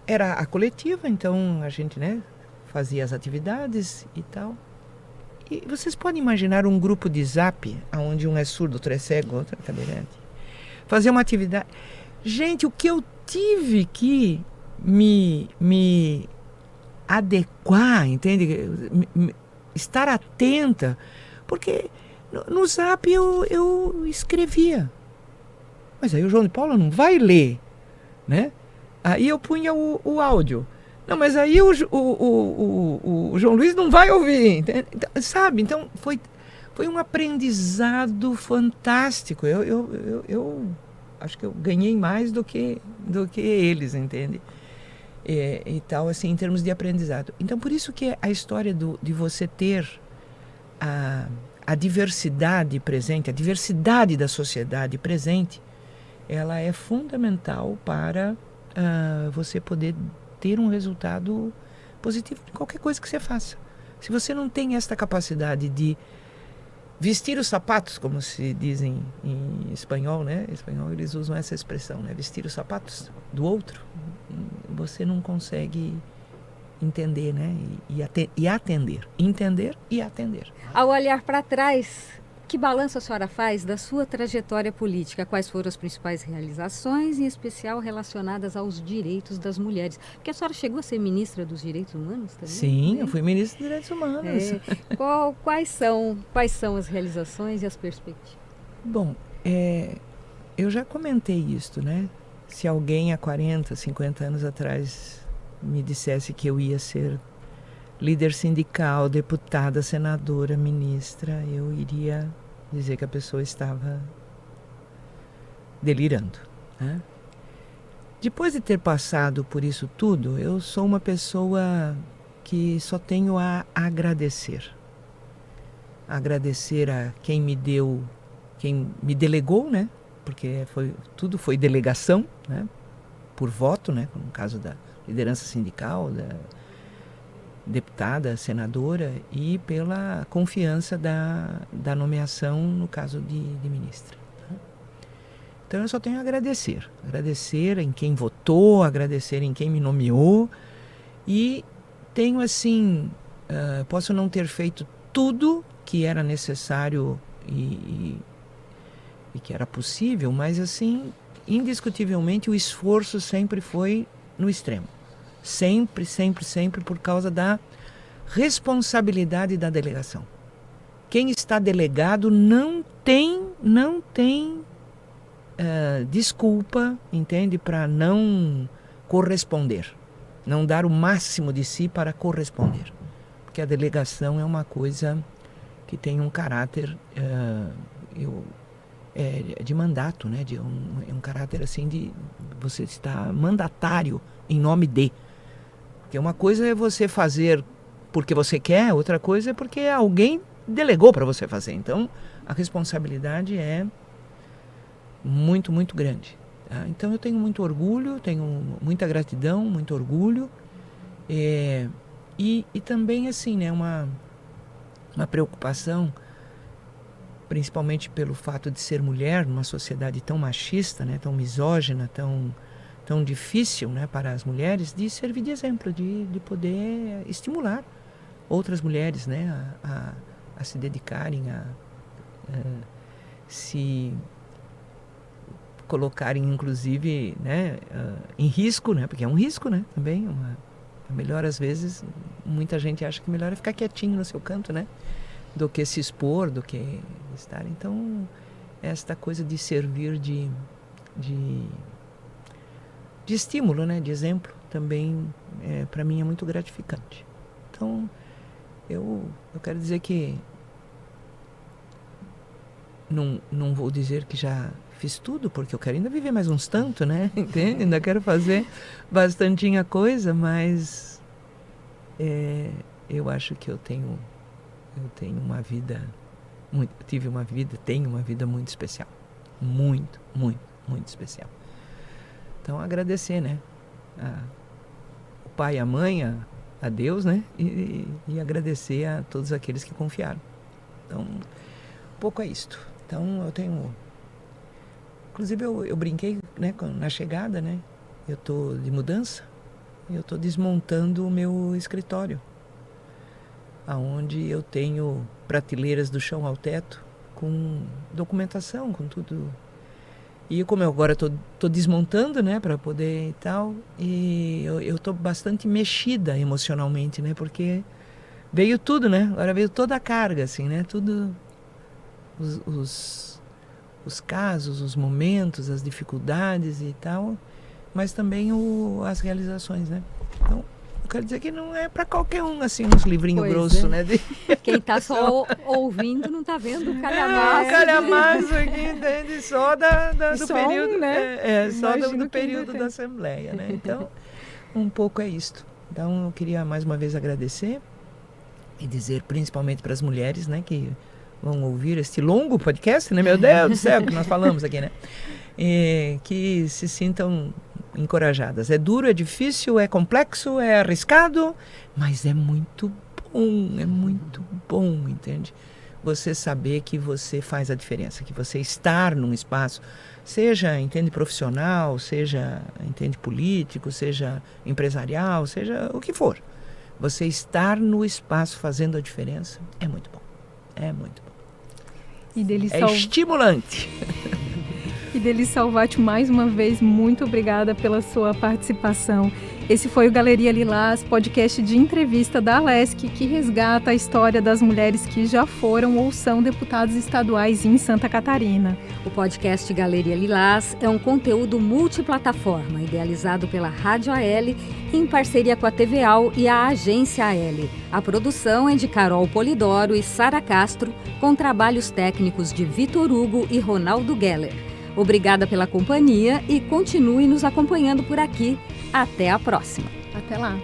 era a coletiva, então a gente, né, fazia as atividades e tal. E vocês podem imaginar um grupo de zap, onde um é surdo, outro é cego, outro é cadeirante. Fazer uma atividade. Gente, o que eu tive que me adequar, entende? Estar atenta, porque no zap eu escrevia. Mas aí o João de Paula não vai ler, né? Aí eu punha o áudio. Não, mas aí o João Luiz não vai ouvir, entende? Sabe? Então foi um aprendizado fantástico. Eu acho que eu ganhei mais do que eles, entende? E tal, assim, em termos de aprendizado. Então, por isso que a história de você ter a diversidade presente, a diversidade da sociedade presente, ela é fundamental para você poder ter um resultado positivo em qualquer coisa que você faça. Se você não tem esta capacidade de vestir os sapatos, como se diz em espanhol, né? Em espanhol eles usam essa expressão, né? Vestir os sapatos do outro, você não consegue entender, né? E atender. Entender e atender. Ao olhar para trás, que balanço a senhora faz da sua trajetória política? Quais foram as principais realizações, em especial relacionadas aos direitos das mulheres? Porque a senhora chegou a ser ministra dos Direitos Humanos também? Sim, né? Eu fui ministra dos Direitos Humanos. Quais são as realizações e as perspectivas? Bom, eu já comentei isto, né? Se alguém há 40, 50 anos atrás me dissesse que eu ia ser líder sindical, deputada, senadora, ministra, eu iria dizer que a pessoa estava delirando, né? Depois de ter passado por isso tudo, eu sou uma pessoa que só tenho a agradecer. Agradecer a quem me delegou, né? Porque tudo foi delegação, né? Por voto, né? No caso da liderança sindical, da deputada, senadora, e pela confiança da nomeação no caso de ministra. Então eu só tenho a agradecer. Agradecer em quem votou, agradecer em quem me nomeou, e tenho assim, posso não ter feito tudo que era necessário e que era possível, mas assim, indiscutivelmente o esforço sempre foi no extremo. Sempre, sempre, sempre por causa da responsabilidade da delegação. Quem está delegado não tem desculpa, entende, para não corresponder, não dar o máximo de si para corresponder, porque a delegação é uma coisa que tem um caráter de mandato, né? É um caráter assim de você estar mandatário em nome de. Porque uma coisa é você fazer porque você quer, outra coisa é porque alguém delegou para você fazer. Então, a responsabilidade é muito, muito grande. Tá? Então, eu tenho muito orgulho, tenho muita gratidão, muito orgulho. E também, assim, né, uma preocupação principalmente pelo fato de ser mulher, numa sociedade tão machista, né, tão misógina, tão difícil, né, para as mulheres, de servir de exemplo, de poder estimular outras mulheres, né, a se dedicarem, a se colocarem, inclusive, né, em risco, né, porque é um risco, né, também. Melhor, às vezes, muita gente acha que melhor é ficar quietinho no seu canto, né, do que se expor, do que estar. Então, esta coisa de servir de estímulo, né, de exemplo, também, para mim, é muito gratificante. Então, eu quero dizer que não vou dizer que já fiz tudo, porque eu quero ainda viver mais uns tanto, né? Entende? Ainda quero fazer bastantinha coisa, mas eu acho que eu tenho uma vida, tenho uma vida muito especial. Muito, muito, muito especial. Então, agradecer, né? O pai e a mãe, a Deus, né? E agradecer a todos aqueles que confiaram. Então, um pouco é isto. Então, eu tenho... Inclusive, eu brinquei, né, na chegada, né? Eu estou de mudança, eu estou desmontando o meu escritório, onde eu tenho prateleiras do chão ao teto, com documentação, com tudo. E como eu agora estou desmontando, né, para poder e tal, e eu estou bastante mexida emocionalmente, né, porque veio tudo, né? Agora veio toda a carga, assim, né? Tudo, os casos, os momentos, as dificuldades e tal, mas também as realizações, né? Então, eu quero dizer que não é para qualquer um, assim, uns livrinhos grossos, né? Quem está só ouvindo não está vendo o calhamaço. O calhamaço aqui, entende? Só do só período, né? Só do período da Assembleia, né? Então, um pouco é isto. Então, eu queria mais uma vez agradecer e dizer, principalmente para as mulheres, né, que vão ouvir este longo podcast, né? Meu Deus do céu, que nós falamos aqui, né? Que se sintam encorajadas. É duro, é difícil, é complexo, é arriscado, mas é muito bom, entende? Você saber que você faz a diferença, que você estar num espaço, seja, entende, profissional, seja, entende, político, seja empresarial, seja o que for. Você estar no espaço fazendo a diferença é muito bom. É muito bom. É estimulante. E Delis Salvati, mais uma vez, muito obrigada pela sua participação. Esse foi o Galeria Lilás, podcast de entrevista da Alesc, que resgata a história das mulheres que já foram ou são deputados estaduais em Santa Catarina. O podcast Galeria Lilás é um conteúdo multiplataforma, idealizado pela Rádio AL, em parceria com a TVAL e a Agência AL. A produção é de Carol Polidoro e Sara Castro, com trabalhos técnicos de Vitor Hugo e Ronaldo Geller. Obrigada pela companhia e continue nos acompanhando por aqui. Até a próxima. Até lá.